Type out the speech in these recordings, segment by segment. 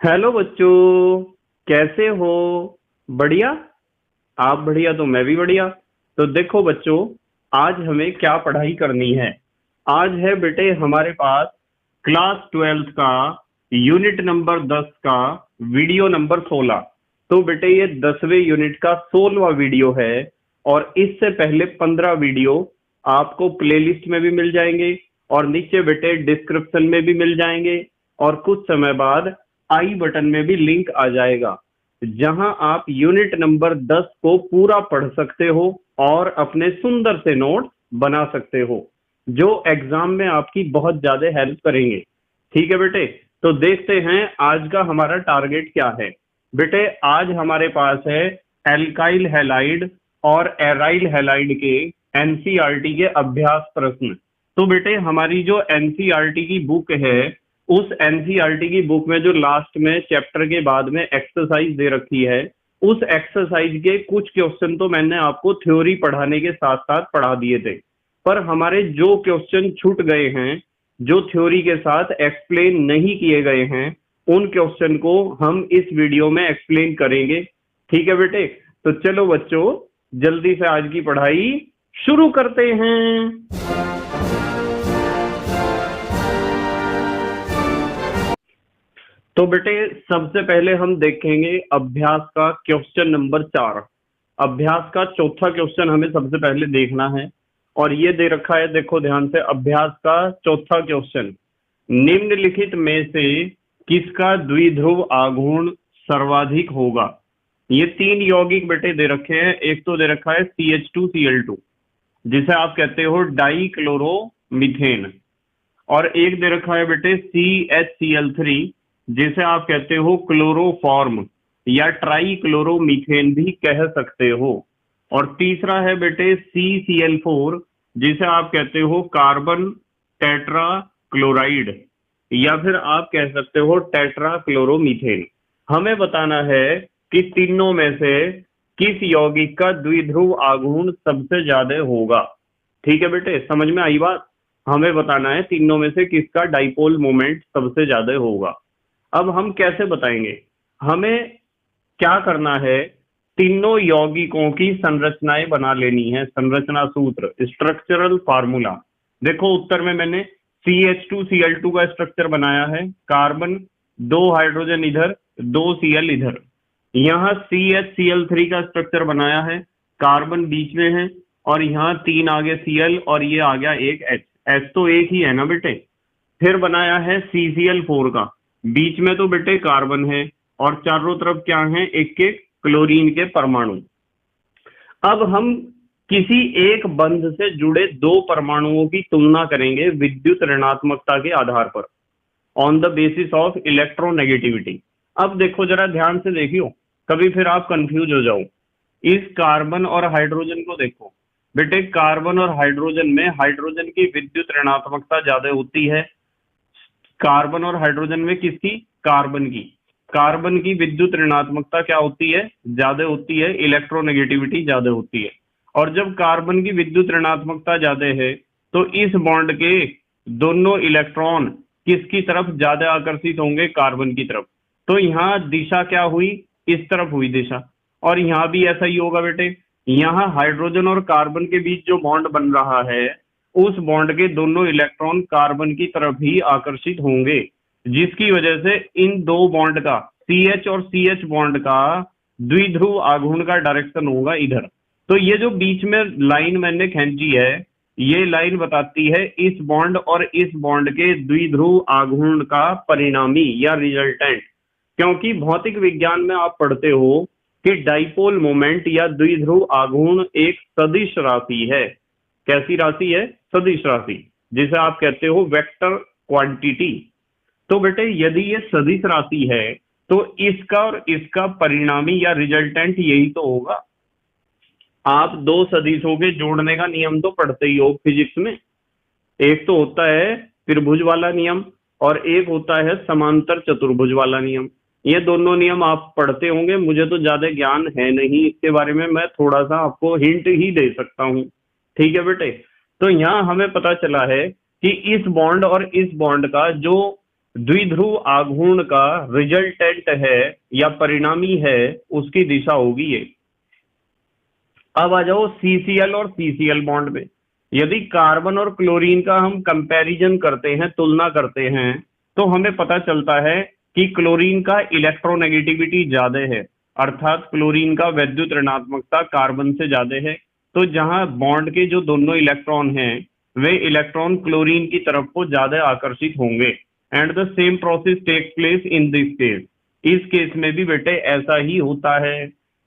Hello बच्चों, कैसे हो? बढ़िया। आप बढ़िया तो मैं भी बढ़िया। तो देखो बच्चों, आज हमें क्या पढ़ाई करनी है। आज है बेटे हमारे पास क्लास 12th का यूनिट नंबर 10 का वीडियो नंबर 16। तो बेटे ये 10वें यूनिट का 16वां वीडियो है। और इससे पहले 15 वीडियो आपको प्लेलिस्ट में भी मिल जाएंगे और नीचे बेटे डिस्क्रिप्शन में भी मिल जाएंगे। और कुछ समय बाद आई बटन में भी लिंक आ जाएगा, जहां आप यूनिट नंबर 10 को पूरा पढ़ सकते हो और अपने सुंदर से नोट बना सकते हो, जो एग्जाम में आपकी बहुत ज्यादा हेल्प करेंगे। ठीक है बेटे, तो देखते हैं आज का हमारा टारगेट क्या है। बेटे आज हमारे पास है एल्काइल हैलाइड और एराइल हैलाइड के एनसीईआरटी के अभ्यास प्रश्न। तो बेटे हमारी जो एनसीईआरटी की बुक है, उस एनसीईआरटी की बुक में जो लास्ट में चैप्टर के बाद में एक्सरसाइज दे रखी है, उस एक्सरसाइज के कुछ क्वेश्चन तो मैंने आपको थ्योरी पढ़ाने के साथ साथ पढ़ा दिए थे। पर हमारे जो क्वेश्चन छूट गए हैं, जो थ्योरी के साथ एक्सप्लेन नहीं किए गए हैं, उन क्वेश्चन को हम इस वीडियो में एक्सप्लेन करेंगे। ठीक है बेटे, तो चलो बच्चों, जल्दी से आज की पढ़ाई शुरू करते हैं। तो बेटे सबसे पहले हम देखेंगे अभ्यास का क्वेश्चन नंबर 4। अभ्यास का चौथा क्वेश्चन हमें सबसे पहले देखना है। और ये दे रखा है, देखो ध्यान से, अभ्यास का चौथा क्वेश्चन, निम्नलिखित में से किसका द्विध्रुव आघूर्ण सर्वाधिक होगा। ये तीन यौगिक बेटे दे रखे हैं। एक तो दे रखा है CH2Cl2, जिसे आप कहते हो डाई क्लोरोमीथेन। और एक दे रखा है बेटे CHCl3, जिसे आप कहते हो क्लोरोफॉर्म या ट्राई क्लोरोमीथेन भी कह सकते हो। और तीसरा है बेटे CCl4, जिसे आप कहते हो कार्बन टेट्रा क्लोराइड, या फिर आप कह सकते हो टेट्रा क्लोरोमीथेन। हमें बताना है कि तीनों में से किस यौगिक का द्विध्रुव आघूर्ण सबसे ज्यादा होगा। ठीक है बेटे, समझ में आई बात। हमें बताना है तीनों में से किसका डाइपोल मोमेंट सबसे ज्यादा होगा। अब हम कैसे बताएंगे? हमें क्या करना है, तीनों यौगिकों की संरचनाएं बना लेनी है। संरचना सूत्र, स्ट्रक्चरल फार्मूला। देखो उत्तर में मैंने CH2Cl2 का स्ट्रक्चर बनाया है। कार्बन, दो हाइड्रोजन इधर, दो Cl इधर। यहाँ CHCl3 का स्ट्रक्चर बनाया है। कार्बन बीच में है और यहाँ तीन आगे Cl और ये आ गया एक H। H तो एक ही है ना बेटे। फिर बनाया है CCl4 का। बीच में तो बेटे कार्बन है और चारों तरफ क्या है, एक एक क्लोरीन के परमाणु। अब हम किसी एक बंध से जुड़े दो परमाणुओं की तुलना करेंगे विद्युत ऋणात्मकता के आधार पर, on the basis of electronegativity. अब देखो जरा ध्यान से देखियो, कभी फिर आप कंफ्यूज हो जाओ। इस कार्बन और हाइड्रोजन को देखो बेटे, कार्बन और हाइड्रोजन में हाइड्रोजन की विद्युत ऋणात्मकता ज्यादा होती है। कार्बन और हाइड्रोजन में किसकी? कार्बन की। कार्बन की विद्युत ऋणात्मकता क्या होती है? ज्यादा होती है, इलेक्ट्रोनेगेटिविटी ज्यादा होती है। और जब कार्बन की विद्युत ऋणात्मकता ज्यादा है, तो इस बॉन्ड के दोनों इलेक्ट्रॉन किसकी तरफ ज्यादा आकर्षित होंगे? कार्बन की तरफ। तो यहाँ दिशा क्या हुई? इस तरफ हुई दिशा। और यहाँ भी ऐसा ही होगा बेटे। यहाँ हाइड्रोजन और कार्बन के बीच जो बॉन्ड बन रहा है, उस बॉन्ड के दोनों इलेक्ट्रॉन कार्बन की तरफ ही आकर्षित होंगे, जिसकी वजह से इन दो बॉन्ड का, CH और CH बॉन्ड का द्विध्रुव आघूर्ण का डायरेक्शन होगा इधर। तो ये जो बीच में लाइन मैंने खींची है, ये लाइन बताती है इस बॉन्ड और इस बॉन्ड के द्विध्रुव आघूर्ण का परिणामी या रिजल्टेंट। क्योंकि भौतिक विज्ञान में आप पढ़ते हो कि डाइपोल मोमेंट या द्विध्रुव आघूर्ण एक सदिश राशि है। कैसी राशि है? सदिश राशि, जिसे आप कहते हो वेक्टर क्वांटिटी। तो बेटे यदि ये सदिश राशि है, तो इसका और इसका परिणामी या रिजल्टेंट यही तो होगा। आप दो सदिशों के जोड़ने का नियम तो पढ़ते ही हो फिजिक्स में। एक तो होता है त्रिभुज वाला नियम और एक होता है समांतर चतुर्भुज वाला नियम। ये दोनों नियम आप पढ़ते होंगे। मुझे तो ज्यादा ज्ञान है नहीं इसके बारे में, मैं थोड़ा सा आपको हिंट ही दे सकता हूँ। ठीक है बेटे, तो यहाँ हमें पता चला है कि इस बॉन्ड और इस बॉन्ड का जो द्विध्रुव आघूर्ण का रिजल्टेंट है या परिणामी है, उसकी दिशा होगी ये। अब आ जाओ CCl और CCl बॉन्ड में। यदि कार्बन और क्लोरीन का हम कंपैरिजन करते हैं, तुलना करते हैं, तो हमें पता चलता है कि क्लोरीन का इलेक्ट्रोनेगेटिविटी ज्यादा है, अर्थात क्लोरीन का वैद्युत ऋणात्मकता कार्बन से ज्यादा है। तो जहां बॉन्ड के जो दोनों इलेक्ट्रॉन हैं, वे इलेक्ट्रॉन क्लोरीन की तरफ को ज्यादा आकर्षित होंगे। And the same process takes place in this case. इस केस में भी बेटे ऐसा ही होता है।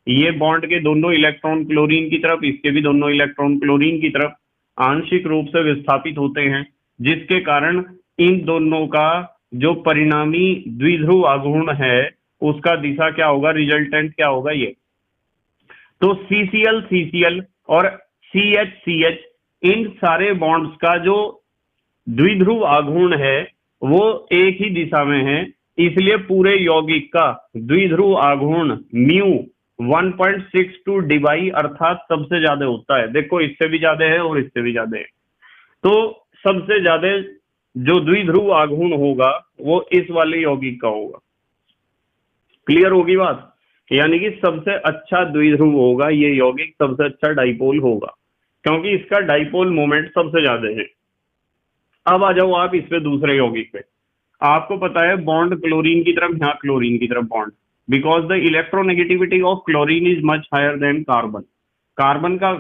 ये बॉन्ड के दोनों इलेक्ट्रॉन क्लोरीन की तरफ, इसके भी दोनों इलेक्ट्रॉन क्लोरीन की तरफ आंशिक रूप से विस्थापित होते हैं, जिसके कारण इन दोनों का जो परिणामी द्विध्रुव आघूर्ण है उसका दिशा क्या होगा, रिजल्टेंट क्या होगा ये। तो CCl CCl और CH CH, इन सारे बॉन्ड्स का जो द्विध्रुव आघूर्ण है वो एक ही दिशा में है, इसलिए पूरे यौगिक का द्विध्रुव आघूर्ण म्यू 1.62 डिवाई अर्थात सबसे ज्यादा होता है। देखो इससे भी ज्यादा है और इससे भी ज्यादा है, तो सबसे ज्यादा जो द्विध्रुव आघूर्ण होगा वो इस वाले यौगिक का होगा। क्लियर होगी बात? यानी कि सबसे अच्छा द्विध्रुव होगा ये यौगिक, सबसे अच्छा डाइपोल होगा, क्योंकि इसका डाइपोल मोमेंट सबसे ज्यादा है। अब आ जाओ आप इस पे दूसरे यौगिक पे। आपको पता है बॉन्ड क्लोरीन की तरफ, यहाँ क्लोरीन की तरफ bond, because the electronegativity of chlorine is much higher than carbon. Carbon का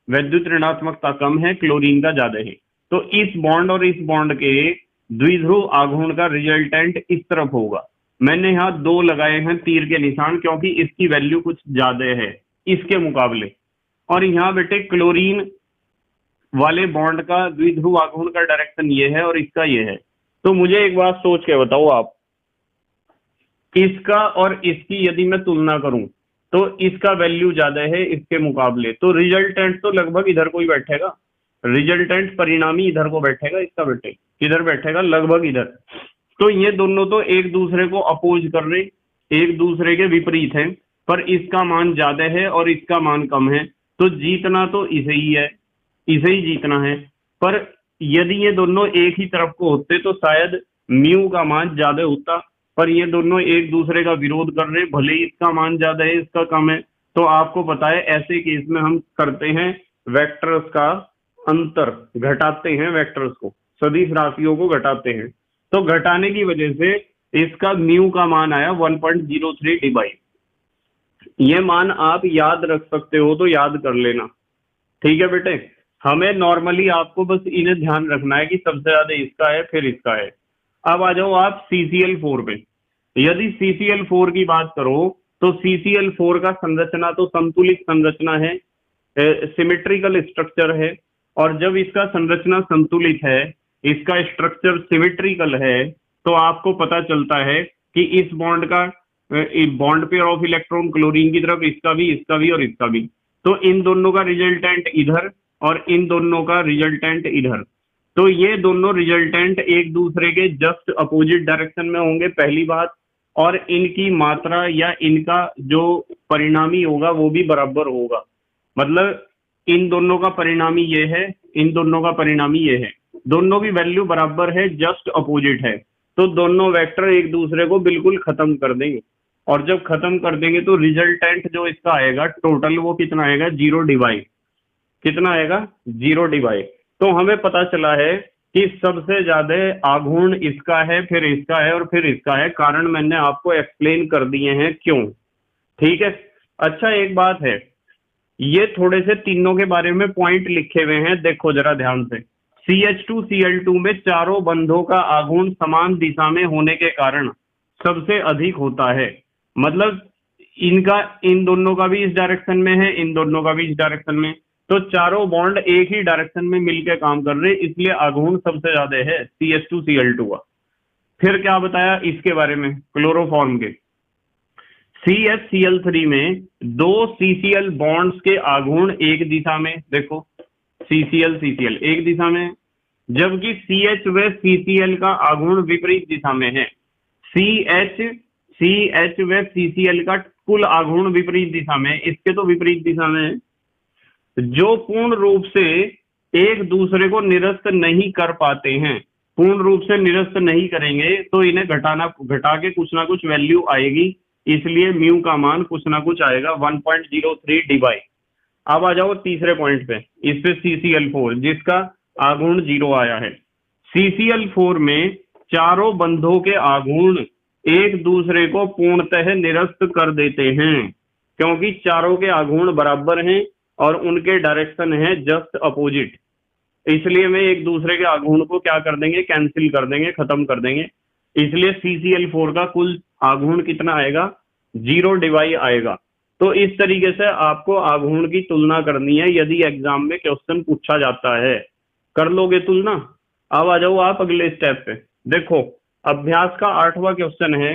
वैद्युत ऋणात्मकता कम है, क्लोरीन का ज्यादा है। तो इस बॉन्ड और इस बॉन्ड के द्विध्रुव आघूर्ण का रिजल्टेंट इस तरफ होगा। मैंने यहाँ 2 लगाए हैं तीर के निशान, क्योंकि इसकी वैल्यू कुछ ज्यादा है इसके मुकाबले। और यहाँ बेटे क्लोरीन वाले बॉन्ड का द्विध्रुव आघूर्ण का डायरेक्शन ये है और इसका ये है। तो मुझे एक बात सोच के बताओ आप, इसका और इसकी यदि मैं तुलना करूं तो इसका वैल्यू ज्यादा है इसके मुकाबले, तो रिजल्टेंट तो लगभग इधर को ही बैठेगा। रिजल्टेंट परिणामी इधर को बैठेगा, इसका बेटे किधर बैठेगा, लगभग इधर। तो ये दोनों तो एक दूसरे को अपोज कर रहे, एक दूसरे के विपरीत हैं, पर इसका मान ज्यादा है और इसका मान कम है, तो जीतना तो इसे ही है, इसे ही जीतना है। पर यदि ये दोनों एक ही तरफ को होते तो शायद म्यू का मान ज्यादा होता, पर ये दोनों एक दूसरे का विरोध कर रहे, भले ही इसका मान ज्यादा है इसका कम है। तो आपको पता है ऐसे केस में हम करते हैं वेक्टर्स का अंतर, घटाते हैं वेक्टर्स को, सदिश राशियों को घटाते हैं। तो घटाने की वजह से इसका म्यू का मान आया 1.03 डिवाई। ये मान आप याद रख सकते हो तो याद कर लेना, ठीक है बेटे। हमें नॉर्मली आपको बस इन्हें ध्यान रखना है कि सबसे ज्यादा इसका है फिर इसका है। अब आ जाओ आप CCl4 पे। यदि CCl4 की बात करो तो CCl4 का संरचना तो संतुलित संरचना है, सिमेट्रिकल स्ट्रक्चर है। और जब इसका संरचना संतुलित है, इसका स्ट्रक्चर सिमेट्रिकल है, तो आपको पता चलता है कि इस बॉन्ड का bond pair of electron chlorine की तरफ इसका भी और इसका भी, तो इन दोनों का रिजल्टेंट इधर और इन दोनों का रिजल्टेंट इधर। तो ये दोनों रिजल्टेंट एक दूसरे के जस्ट अपोजिट डायरेक्शन में होंगे, पहली बात। और इनकी मात्रा या इनका जो परिणामी होगा वो भी बराबर होगा। मतलब इन दोनों का परिणामी ये है, इन दोनों का परिणामी ये है, दोनों की वैल्यू बराबर है, जस्ट अपोजिट है। तो दोनों वेक्टर एक दूसरे को बिल्कुल खत्म कर देंगे, और जब खत्म कर देंगे तो रिजल्टेंट जो इसका आएगा टोटल वो कितना आएगा, 0 डिवाई। कितना आएगा, 0 डिवाई। तो हमें पता चला है कि सबसे ज्यादा आघूर्ण इसका है, फिर इसका है और फिर इसका है। कारण मैंने आपको एक्सप्लेन कर दिए हैं क्यों, ठीक है। अच्छा एक बात है, ये थोड़े से तीनों के बारे में पॉइंट लिखे हुए हैं, देखो जरा ध्यान से। CH2Cl2 में चारों बंधों का आघूर्ण समान दिशा में होने के कारण सबसे अधिक होता है। मतलब इनका, इन दोनों का भी इस डायरेक्शन में है, इन दोनों का भी इस डायरेक्शन में, तो चारों बॉन्ड एक ही डायरेक्शन में मिलकर काम कर रहे, इसलिए आघूर्ण सबसे ज्यादा है CH2Cl2 का। फिर क्या बताया इसके बारे में, क्लोरोफॉर्म के। CHCl3 में 2 CCl बॉन्ड्स के आघूर्ण एक दिशा में, देखो CCl एक दिशा में, जबकि CH व CCl का आघूर्ण विपरीत दिशा में है। CH व CCl का कुल आघूर्ण विपरीत दिशा में, इसके तो विपरीत दिशा में है, जो पूर्ण रूप से एक दूसरे को निरस्त नहीं कर पाते हैं। पूर्ण रूप से निरस्त नहीं करेंगे तो इन्हें घटा के कुछ ना कुछ वैल्यू आएगी, इसलिए म्यू का मान कुछ ना कुछ आएगा 1.03 डिवाई। अब आ जाओ तीसरे पॉइंट पे, इस पे CCl4 जिसका आघूर्ण 0 आया है। CCl4 में चारों बंधों के आघूर्ण एक दूसरे को पूर्णतः निरस्त कर देते हैं, क्योंकि चारों के आघूर्ण बराबर हैं और उनके डायरेक्शन है जस्ट अपोजिट, इसलिए वे एक दूसरे के आघूर्ण को क्या कर देंगे, कैंसिल कर देंगे, खत्म कर देंगे। इसलिए CCl4 का कुल आघूर्ण कितना आएगा, 0 डिवाई आएगा। तो इस तरीके से आपको आघूर्ण की तुलना करनी है यदि एग्जाम में क्वेश्चन पूछा जाता है। कर लोगे तुलना? अब आ जाओ आप अगले स्टेप पे। देखो अभ्यास का 8वां क्वेश्चन है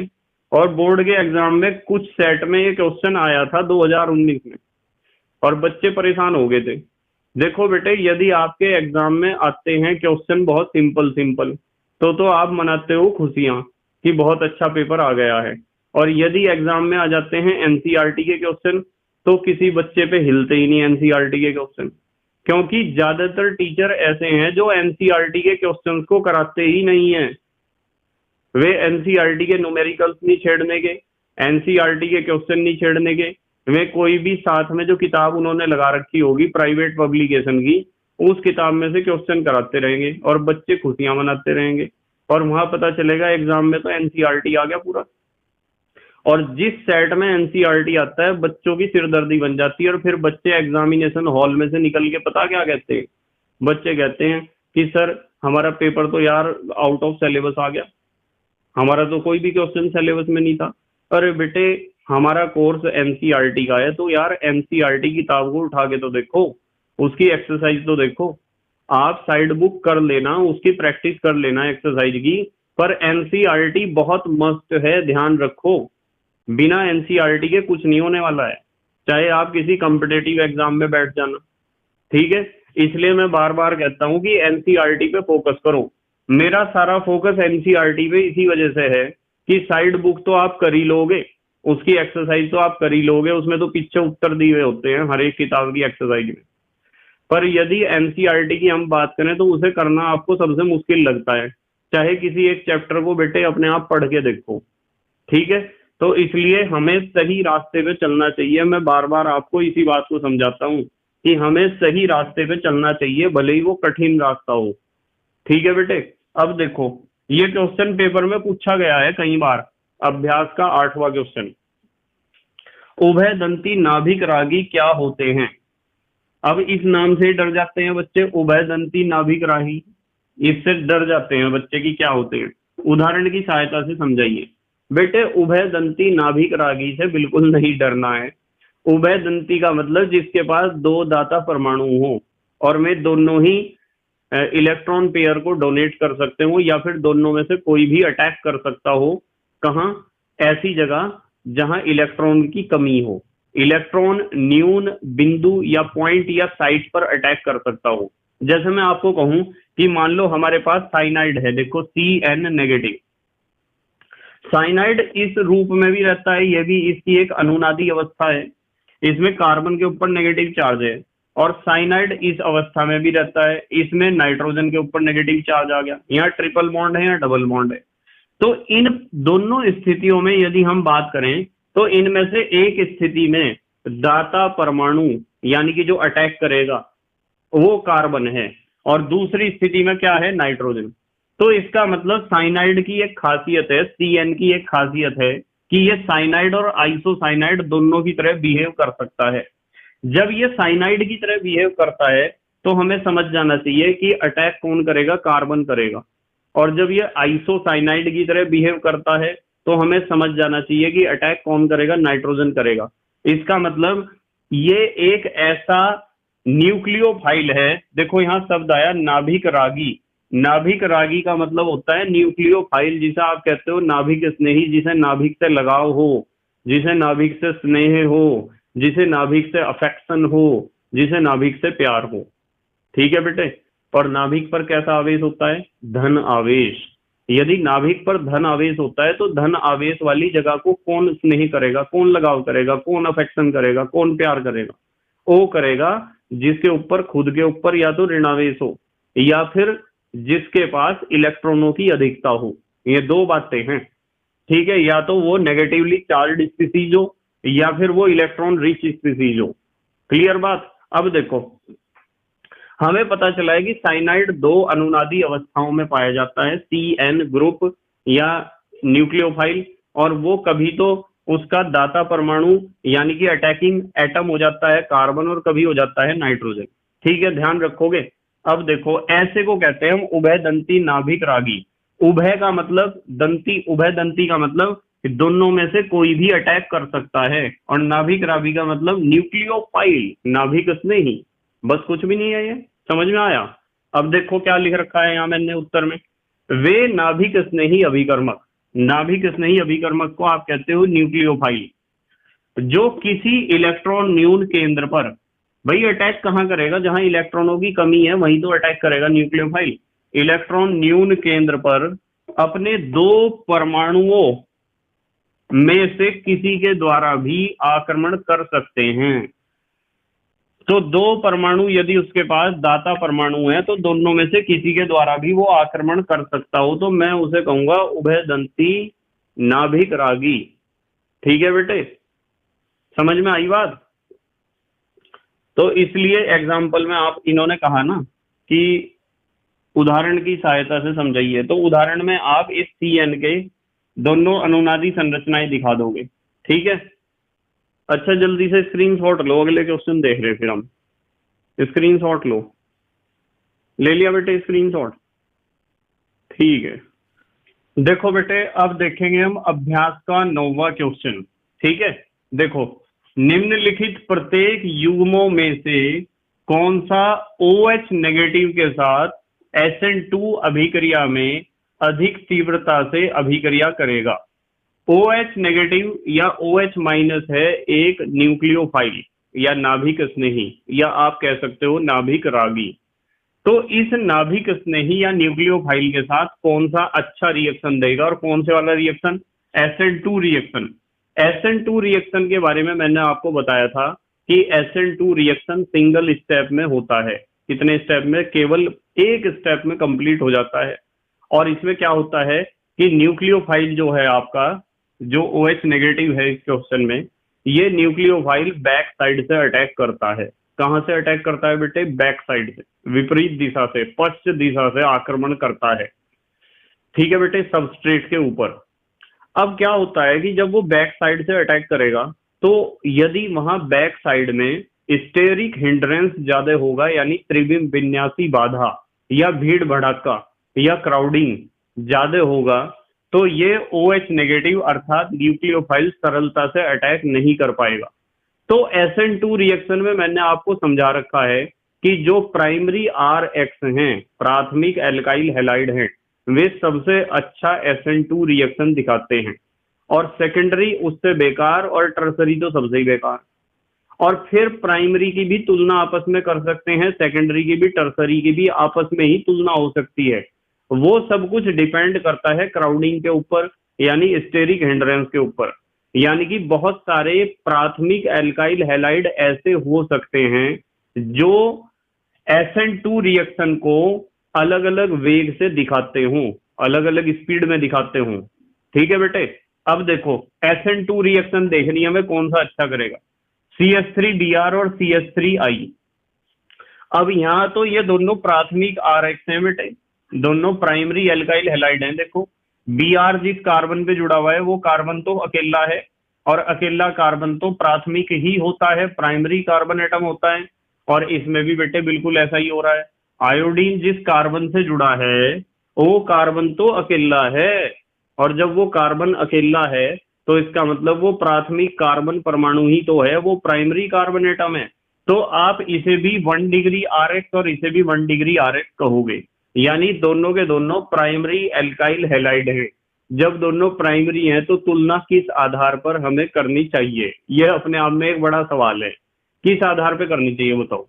और बोर्ड के एग्जाम में कुछ सेट में ये क्वेश्चन आया था 2019 में और बच्चे परेशान हो गए थे। देखो बेटे, यदि आपके एग्जाम में आते हैं क्वेश्चन बहुत सिंपल सिंपल तो आप मनाते हो खुशियां कि बहुत अच्छा पेपर आ गया है, और यदि एग्जाम में आ जाते हैं एनसीईआरटी के क्वेश्चन तो किसी बच्चे पे हिलते ही नहीं एनसीईआरटी के क्वेश्चन, क्योंकि ज्यादातर टीचर ऐसे हैं जो एनसीईआरटी के क्वेश्चंस को कराते ही नहीं है। वे एनसीईआरटी के न्यूमेरिकल्स नहीं छेड़ने के, एनसीईआरटी के क्वेश्चन नहीं छेड़ने के, वे कोई भी साथ में जो किताब उन्होंने लगा रखी होगी प्राइवेट पब्लिकेशन की, उस किताब में से क्वेश्चन कराते रहेंगे और बच्चे खुशियां मनाते रहेंगे, और वहां पता चलेगा एग्जाम में तो एनसीईआरटी आ गया पूरा। और जिस सेट में एनसीईआरटी आता है बच्चों की सिरदर्दी बन जाती है, और फिर बच्चे एग्जामिनेशन हॉल में से निकल के पता क्या कहते हैं, बच्चे कहते हैं कि सर हमारा पेपर तो यार आउट ऑफ सिलेबस आ गया, हमारा तो कोई भी क्वेश्चन सिलेबस में नहीं था। अरे बेटे, हमारा कोर्स एनसीईआरटी का है तो यार एनसीईआरटी की किताब को उठा के तो देखो, उसकी एक्सरसाइज तो देखो। आप साइड बुक कर लेना, उसकी प्रैक्टिस कर लेना एक्सरसाइज की, पर एनसीईआरटी बहुत मस्त है, ध्यान रखो। बिना एनसीईआरटी के कुछ नहीं होने वाला है, चाहे आप किसी कॉम्पिटेटिव एग्जाम में बैठ जाना, ठीक है। इसलिए मैं बार बार कहता हूं कि एनसीईआरटी पे फोकस करो। मेरा सारा फोकस एनसीईआरटी पे इसी वजह से है कि साइड बुक तो आप कर ही लोगे, उसकी एक्सरसाइज तो आप कर ही लोगे, उसमें तो पीछे उत्तर दिए हुए होते हैं हर एक किताब की एक्सरसाइज में। पर यदि एनसीईआरटी की हम बात करें तो उसे करना आपको सबसे मुश्किल लगता है, चाहे किसी एक चैप्टर को बेटे अपने आप पढ़ के देखो, ठीक है। तो इसलिए हमें सही रास्ते पे चलना चाहिए। मैं बार बार आपको इसी बात को समझाता हूँ कि हमें सही रास्ते पे चलना चाहिए, भले ही वो कठिन रास्ता हो, ठीक है बेटे। अब देखो ये क्वेश्चन पेपर में पूछा गया है कई बार, अभ्यास का 8वां क्वेश्चन, उभय दंती नाभिक रागी क्या होते हैं। अब इस नाम से डर जाते हैं बच्चे, उभय दंती नाभिक रागी, इससे डर जाते हैं बच्चे की क्या होते हैं। उदाहरण की सहायता से समझाइए बेटे। उभय दंती नाभिक रागी से बिल्कुल नहीं डरना है। उभय दंती का मतलब जिसके पास 2 दाता परमाणु हो और मैं दोनों ही इलेक्ट्रॉन पेयर को डोनेट कर सकते हो, या फिर दोनों में से कोई भी अटैक कर सकता हो। कहां? ऐसी जगह जहां इलेक्ट्रॉन की कमी हो, इलेक्ट्रॉन न्यून बिंदु या पॉइंट या साइट पर अटैक कर सकता हो। जैसे मैं आपको कहूं कि मान लो हमारे पास साइनाइड है, देखो CN नेगेटिव, साइनाइड इस रूप में भी रहता है, यह भी इसकी एक अनुनादी अवस्था है, इसमें कार्बन के ऊपर नेगेटिव चार्ज है, और साइनाइड इस अवस्था में भी रहता है, इसमें नाइट्रोजन के ऊपर नेगेटिव चार्ज आ गया, यहाँ ट्रिपल बॉन्ड है या डबल बॉन्ड है। तो इन दोनों स्थितियों में यदि हम बात करें तो इनमें से एक स्थिति में दाता परमाणु यानी कि जो अटैक करेगा वो कार्बन है, और दूसरी स्थिति में क्या है, नाइट्रोजन। तो इसका मतलब साइनाइड की एक खासियत है, CN की एक खासियत है कि ये साइनाइड और आइसोसाइनाइड दोनों की तरह बिहेव कर सकता है। जब ये साइनाइड की तरह बिहेव करता है तो हमें समझ जाना चाहिए कि अटैक कौन करेगा, कार्बन करेगा, और जब ये आइसोसाइनाइड की तरह बिहेव करता है तो हमें समझ जाना चाहिए कि अटैक कौन करेगा, नाइट्रोजन करेगा। इसका मतलब ये एक ऐसा न्यूक्लियोफाइल है, देखो यहां शब्द आया नाभिक रागी। नाभिक रागी का मतलब होता है न्यूक्लियोफाइल, जिसे आप कहते हो नाभिक स्नेही, जिसे नाभिक से लगाव हो, जिसे नाभिक से स्नेह हो, जिसे नाभिक से अफेक्शन हो, जिसे नाभिक से प्यार हो, ठीक है बेटे। और नाभिक पर कैसा आवेश होता है, धन आवेश। यदि नाभिक पर धन आवेश होता है तो धन आवेश वाली जगह को कौन स्नेह करेगा, कौन लगाव करेगा, कौन अफेक्शन करेगा, कौन प्यार करेगा, वो करेगा जिसके ऊपर खुद के ऊपर या तो ऋणावेश हो या फिर जिसके पास इलेक्ट्रॉनों की अधिकता हो। ये दो बातें हैं, ठीक है, या तो वो नेगेटिवली चार्ज स्पीसीज हो या फिर वो इलेक्ट्रॉन रिच स्पीसीज हो। क्लियर बात। अब देखो, हमें पता चला है कि साइनाइड दो अनुनादी अवस्थाओं में पाया जाता है, CN ग्रुप या न्यूक्लियोफाइल, और वो कभी तो उसका दाता परमाणु यानी कि अटैकिंग एटम हो जाता है कार्बन, और कभी हो जाता है नाइट्रोजन। ठीक है, ध्यान रखोगे। अब देखो, ऐसे को कहते हैं हम उभय दंती नाभिक रागी। उभय का मतलब दंती, उभय दंती का मतलब कि दोनों में से कोई भी अटैक कर सकता है, और नाभिक रागी का मतलब न्यूक्लियोफाइल, नाभिक स्नेही। बस कुछ भी नहीं है, ये समझ में आया। अब देखो क्या लिख रखा है यहाँ मैंने उत्तर में, वे नाभिक स्नेही अभिकर्मक। नाभिक स्नेही अभिकर्मक को आप कहते हो न्यूक्लियोफाइल, जो किसी इलेक्ट्रॉन न्यून केंद्र पर, भाई अटैक कहां करेगा, जहां इलेक्ट्रॉनों की कमी है वहीं तो अटैक करेगा न्यूक्लियोफाइल। इलेक्ट्रॉन न्यून केंद्र पर अपने दो परमाणुओं में से किसी के द्वारा भी आक्रमण कर सकते हैं। तो दो परमाणु यदि उसके पास दाता परमाणु है तो दोनों में से किसी के द्वारा भी वो आक्रमण कर सकता हो, तो मैं उसे कहूंगा उभयदंती नाभिक रागी। ठीक है बेटे, समझ में आई बात। तो इसलिए एग्जाम्पल में आप इन्होंने कहा ना कि उदाहरण की सहायता से समझाइए, तो उदाहरण में आप इस CN के दोनों अनुनादी संरचनाएं दिखा दोगे। ठीक है, अच्छा जल्दी से स्क्रीनशॉट लो, अगले क्वेश्चन देख रहे हैं फिर हम। स्क्रीनशॉट लो, ले लिया बेटे स्क्रीनशॉट, ठीक है। देखो बेटे, अब देखेंगे हम अभ्यास का 9वां क्वेश्चन। ठीक है, देखो, निम्नलिखित प्रत्येक युग्मों में से कौन सा OH नेगेटिव के साथ SN2 अभिक्रिया में अधिक तीव्रता से अभिक्रिया करेगा। OH नेगेटिव या OH माइनस है एक न्यूक्लियोफाइल या नाभिक स्नेही, या आप कह सकते हो नाभिक रागी। तो इस नाभिक स्नेही या न्यूक्लियोफाइल के साथ कौन सा अच्छा रिएक्शन देगा, और कौन से वाला reaction, SN2 reaction. SN2 reaction के बारे में मैंने आपको बताया था कि SN2 रिएक्शन सिंगल स्टेप में होता है। कितने स्टेप में, केवल एक स्टेप में कंप्लीट हो जाता है। और इसमें क्या होता है कि न्यूक्लियोफाइल जो है आपका, जो OH नेगेटिव है इस क्वेश्चन में, ये न्यूक्लियोफाइल बैक साइड से अटैक करता है। कहां से अटैक करता है बेटे, बैक साइड से, विपरीत दिशा से, पश्चिम दिशा से आक्रमण करता है। ठीक है बेटे, सबस्ट्रेट के ऊपर। अब क्या होता है कि जब वो बैक साइड से अटैक करेगा, तो यदि वहां बैक साइड में स्टेरिक हिंड्रेंस ज्यादा होगा, यानी त्रिविम विन्यासी बाधा या भीड़ भड़ाका या क्राउडिंग ज्यादा होगा, तो ये OH नेगेटिव अर्थात न्यूक्लियोफाइल सरलता से अटैक नहीं कर पाएगा। तो SN2 रिएक्शन में मैंने आपको समझा रखा है कि जो प्राइमरी RX हैं, प्राथमिक एल्काइल हैलाइड हैं, वे सबसे अच्छा SN2 रिएक्शन दिखाते हैं, और सेकेंडरी उससे बेकार, और टर्सरी तो सबसे ही बेकार। और फिर प्राइमरी की भी तुलना आपस में कर सकते हैं, सेकेंडरी की भी, टर्सरी की भी आपस में ही तुलना हो सकती है। वो सब कुछ डिपेंड करता है क्राउडिंग के ऊपर, यानी स्टेरिक हिंड्रेंस के ऊपर। यानी कि बहुत सारे प्राथमिक एल्काइल हैलाइड ऐसे हो सकते हैं जो SN2 रिएक्शन को अलग अलग वेग से दिखाते हों, अलग अलग स्पीड में दिखाते हों। ठीक है बेटे, अब देखो SN2 रिएक्शन देखनी है हमें, कौन सा अच्छा करेगा, CH3Br और CH3I। अब यहाँ तो ये दोनों प्राथमिक RX हैं बेटे, दोनों प्राइमरी एल्काइल हैलाइड हैं। देखो, Br जिस कार्बन पे जुड़ा हुआ है वो कार्बन तो अकेला है, और अकेला कार्बन तो प्राथमिक ही होता है, प्राइमरी कार्बन एटम होता है। और इसमें भी बेटे बिल्कुल ऐसा ही हो रहा है। आयोडीन जिस कार्बन से जुड़ा है वो कार्बन तो अकेला है, और जब वो कार्बन अकेला है तो इसका मतलब वो प्राथमिक कार्बन परमाणु ही तो है, वो प्राइमरी कार्बन एटम है। तो आप इसे भी 1 डिग्री RX और इसे भी 1 डिग्री RX कहोगे, यानी दोनों के दोनों प्राइमरी एल्काइल हैलाइड हैं। जब दोनों प्राइमरी हैं तो तुलना किस आधार पर हमें करनी चाहिए, यह अपने आप में एक बड़ा सवाल है। किस आधार पर करनी चाहिए बताओ।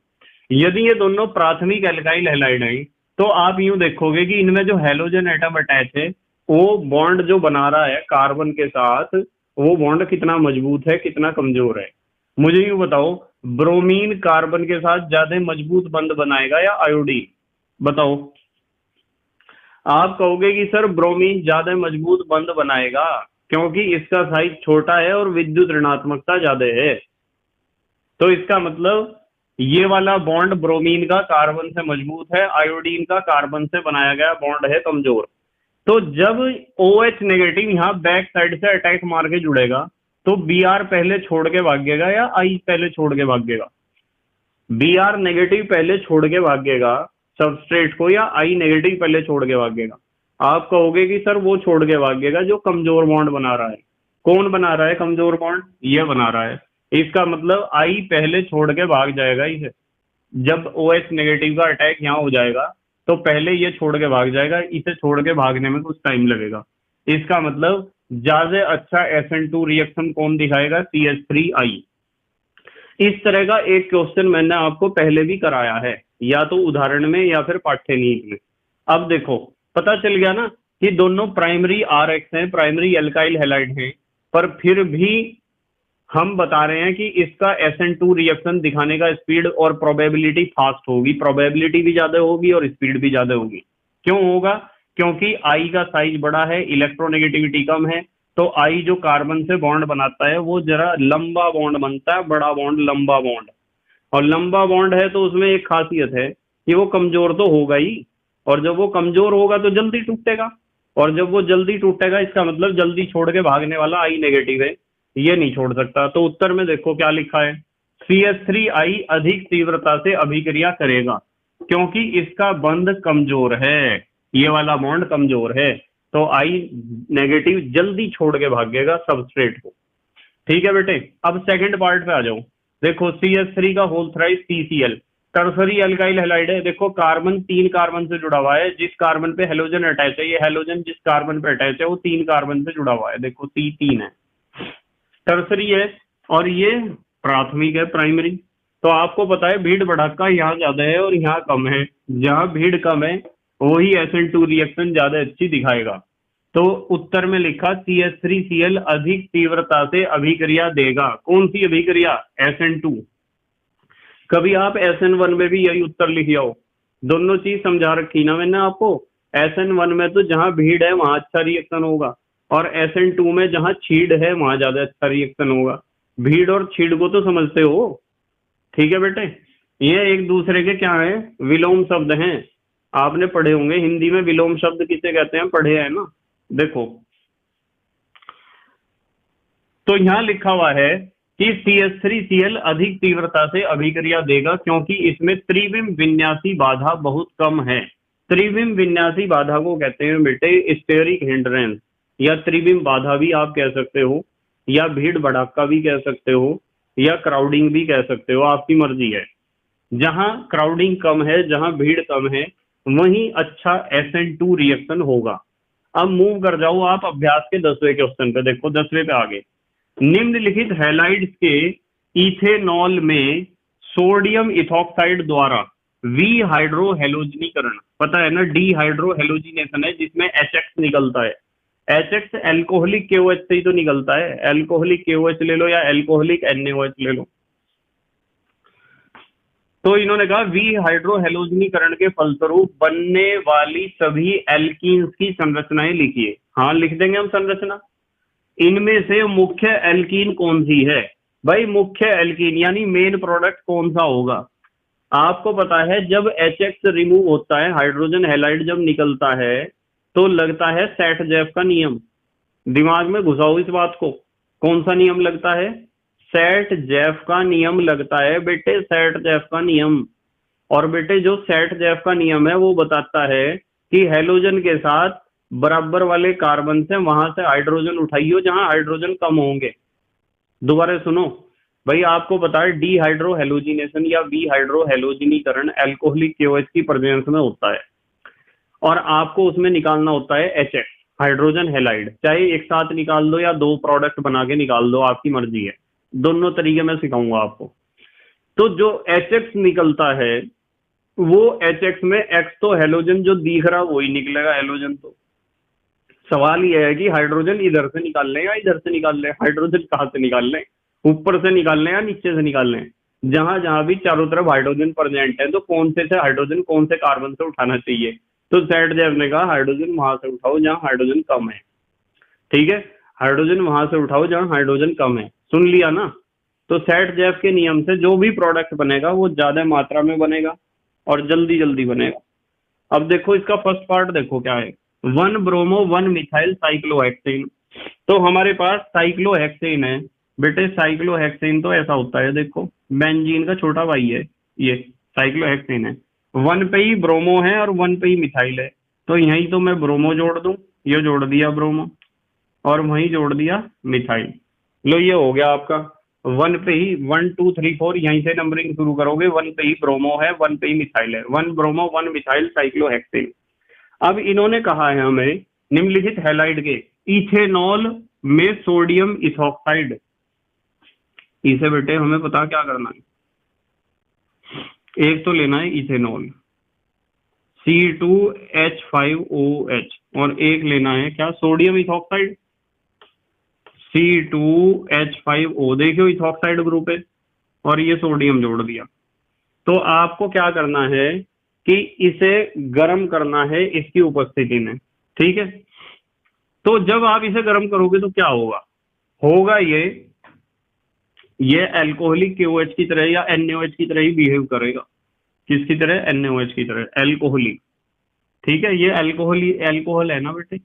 यदि ये दोनों प्राथमिक एल्काइल हैलाइड हैं तो आप यूं देखोगे कि इनमें जो हैलोजन एटम अटैच है, वो बॉन्ड जो बना रहा है कार्बन के साथ, वो बॉन्ड कितना मजबूत है कितना कमजोर है। मुझे यूं बताओ, ब्रोमीन कार्बन के साथ ज्यादा मजबूत बंध बनाएगा या आयोडीन, बताओ। आप कहोगे कि सर ब्रोमीन ज्यादा मजबूत बंध बनाएगा क्योंकि इसका साइज छोटा है और विद्युत ऋणात्मकता ज्यादा है। तो इसका मतलब ये वाला बॉन्ड ब्रोमीन का कार्बन से मजबूत है, आयोडीन का कार्बन से बनाया गया बॉन्ड है कमजोर। तो जब OH नेगेटिव यहाँ बैक साइड से अटैक मार के जुड़ेगा तो Br पहले छोड़ के भागेगा या I पहले छोड़ के भागेगा? Br नेगेटिव पहले छोड़ के भागेगा सबस्ट्रेट को या I नेगेटिव पहले छोड़ के भागेगा? आप कहोगे कि सर वो छोड़ के भागेगा जो कमजोर बॉन्ड बना रहा है। कौन बना रहा है कमजोर बॉन्ड? ये बना रहा है। इसका मतलब I पहले छोड़ के भाग जाएगा इसे। जब OH नेगेटिव का अटैक यहाँ हो जाएगा तो पहले ये छोड़ के भाग जाएगा, इसे छोड़ के भागने में कुछ टाइम लगेगा। इसका मतलब ज्यादा अच्छा SN2 रिएक्शन कौन दिखाएगा? CH3I। इस तरह का एक क्वेश्चन मैंने आपको पहले भी कराया है, या तो उदाहरण में या फिर पाठ्यनीति में। अब देखो पता चल गया ना कि दोनों प्राइमरी RX हैं, प्राइमरी एल्काइल हैलाइड हैं, पर फिर भी हम बता रहे हैं कि इसका SN2 रिएक्शन दिखाने का स्पीड और प्रोबेबिलिटी फास्ट होगी, प्रोबेबिलिटी भी ज्यादा होगी और स्पीड भी ज्यादा होगी। क्यों होगा? क्योंकि I का साइज बड़ा है, इलेक्ट्रोनेगेटिविटी कम है, तो I जो कार्बन से बॉन्ड बनाता है वो जरा लंबा बॉन्ड बनता है, बड़ा बॉन्ड, लंबा बॉन्ड। और लंबा बॉन्ड है तो उसमें एक खासियत है कि वो कमजोर तो होगा ही, और जब वो कमजोर होगा तो जल्दी टूटेगा, और जब वो जल्दी टूटेगा इसका मतलब जल्दी छोड़ के भागने वाला I नेगेटिव है, ये नहीं छोड़ सकता। तो उत्तर में देखो क्या लिखा है, CH3I अधिक तीव्रता से अभिक्रिया करेगा क्योंकि इसका बंध कमजोर है, ये वाला बॉन्ड कमजोर है, तो I नेगेटिव जल्दी छोड़ के भागेगा सबस्ट्रेट को। ठीक है बेटे, अब सेकंड पार्ट पे आ जाओ। देखो CH3 का whole thrice CCl tertiary alkyl halide है। देखो कार्बन 3 कार्बन से जुड़ा हुआ है, जिस कार्बन पे हेलोजन अटैच है, ये हेलोजन जिस कार्बन पे अटैच है वो 3 कार्बन से जुड़ा हुआ है। देखो C3 है, टर्सरी है, और ये प्राथमिक है, प्राइमरी। तो आपको पता है भीड़ भड़ाका यहाँ ज्यादा है और यहाँ कम है। जहाँ भीड़ कम है वही SN2 रिएक्शन ज्यादा अच्छी दिखाएगा। तो उत्तर में लिखा CH3Cl अधिक तीव्रता से अभिक्रिया देगा। कौन सी अभिक्रिया? SN2। कभी आप SN1 में भी यही उत्तर लिख आओ। दोनों चीज समझा रखी ना मैंने आपको। SN1 में तो जहां भीड़ है वहां अच्छा रिएक्शन होगा, और SN2 में जहां छीड़ है वहां ज्यादा अच्छा रिएक्शन होगा। भीड़ और छीड़ को तो समझते हो? ठीक है बेटे, ये एक दूसरे के क्या है? विलोम शब्द हैं। आपने पढ़े होंगे हिंदी में विलोम शब्द किसे कहते हैं, पढ़े हैं ना। देखो तो यहाँ लिखा हुआ है कि CH3Cl अधिक तीव्रता से अभिक्रिया देगा क्योंकि इसमें त्रिविम विन्यासी बाधा बहुत कम है। त्रिविम विन्यासी बाधा को कहते हैं बेटे स्टेरिक हिंड्रेंस, या त्रिविम बाधा भी आप कह सकते हो, या भीड़ भड़ाका भी कह सकते हो, या क्राउडिंग भी कह सकते हो, आपकी मर्जी है। जहां क्राउडिंग कम है, जहां भीड़ कम है, वहीं अच्छा SN2 रिएक्शन होगा। अब मूव कर जाओ आप अभ्यास के 10वें क्वेश्चन पे। देखो 10वें पे आगे, निम्नलिखित हैलाइड्स के इथेनॉल में सोडियम इथॉक्साइड द्वारा वी हाइड्रो हेलोजिनीकरण, पता है ना, डी हाइड्रो हेलोजिनेशन है जिसमें HX निकलता है। HX एल्कोहलिक KOH से ही तो निकलता है। एल्कोहलिक KOH ले लो या एल्कोहलिक NaOH ले लो। तो इन्होंने कहा वी हाइड्रो हेलोजिनीकरण के फलस्वरूप बनने वाली सभी एल्कीन्स की संरचनाएं लिखिए। हाँ लिख देंगे हम संरचना। इनमें से मुख्य एल्कीन कौन सी है? भाई मुख्य एल्कीन यानी मेन प्रोडक्ट कौन सा होगा? आपको पता है जब HX रिमूव होता है, हाइड्रोजन हैलाइड जब निकलता है, तो लगता है सेट-जेफ का नियम। दिमाग में घुसाओ इस बात को। कौन सा नियम लगता है? सेट-जेफ का नियम लगता है बेटे, सेट-जेफ का नियम। और बेटे जो सेट-जेफ का नियम है वो बताता है कि हेलोजन के साथ बराबर वाले कार्बन से वहां से हाइड्रोजन उठाइयो जहां हाइड्रोजन कम होंगे। दोबारा सुनो भाई, आपको पता है डी हाइड्रो हेलोजिनेशन या वी हाइड्रो हेलोजिनीकरण एल्कोहलिक KOH की प्रेजेंस में होता है, और आपको उसमें निकालना होता है HX हाइड्रोजन हैलाइड। चाहे एक साथ निकाल दो या दो प्रोडक्ट बना के निकाल दो, आपकी मर्जी है। दोनों तरीके मैं सिखाऊंगा आपको। तो जो HX निकलता है वो HX में X तो हेलोजन जो दिख रहा वही निकलेगा हेलोजन। तो सवाल यह है कि हाइड्रोजन इधर से निकाल लें या इधर से निकाल लें। हाइड्रोजन कहाँ से निकाल लें? ऊपर से निकाल लें या नीचे से निकाल लें? जहां जहां भी चारों तरफ हाइड्रोजन प्रेजेंट है तो कौन से हाइड्रोजन कौन से कार्बन से उठाना चाहिए? तो सेटजेफ ने कहा हाइड्रोजन वहां से उठाओ जहां हाइड्रोजन कम है, ठीक है, हाइड्रोजन वहां से उठाओ जहां हाइड्रोजन कम है, सुन लिया ना। तो सेटजेफ के नियम से जो भी प्रोडक्ट बनेगा वो ज्यादा मात्रा में बनेगा और जल्दी जल्दी बनेगा। अब देखो इसका फर्स्ट पार्ट देखो क्या है, 1 ब्रोमो 1 मिथाइल साइक्लोहेक्सेन। तो हमारे पास साइक्लोहेक्सेन है बेटे, साइक्लोहेक्सेन तो ऐसा होता है देखो, बेंजीन का छोटा भाई है ये, साइक्लोहेक्सेन है, 1 पे ही ब्रोमो है और 1 पे ही मिथाइल है। तो यहीं तो मैं ब्रोमो जोड़ दूं, ये जोड़ दिया ब्रोमो और वहीं जोड़ दिया मिथाइल। लो ये हो गया आपका 1 पे ही 1 2 3 4, यहीं से नंबरिंग शुरू करोगे, 1 पे ही ब्रोमो है 1 पे ही मिथाइल है, 1 ब्रोमो 1 मिथाइल साइक्लोहेक्सेन। अब इन्होंने कहा है हमें निम्नलिखित हैलाइड के इथेनॉल में सोडियम इथॉक्साइड, इसे बेटे हमें पता क्या करना है, एक तो लेना है इथेनॉल C2H5OH और एक लेना है क्या, सोडियम इथॉक्साइड C2H5O, देखियो इथॉक्साइड ग्रुप है और ये सोडियम जोड़ दिया। तो आपको क्या करना है कि इसे गर्म करना है इसकी उपस्थिति में, ठीक है। तो जब आप इसे गर्म करोगे तो क्या होगा, होगा ये अल्कोहलिक KOH की तरह या NaOH की तरह ही बिहेव करेगा। किसकी तरह, NaOH की तरह, अल्कोहलिक, ठीक है, ये अल्कोहल है ना बेटे।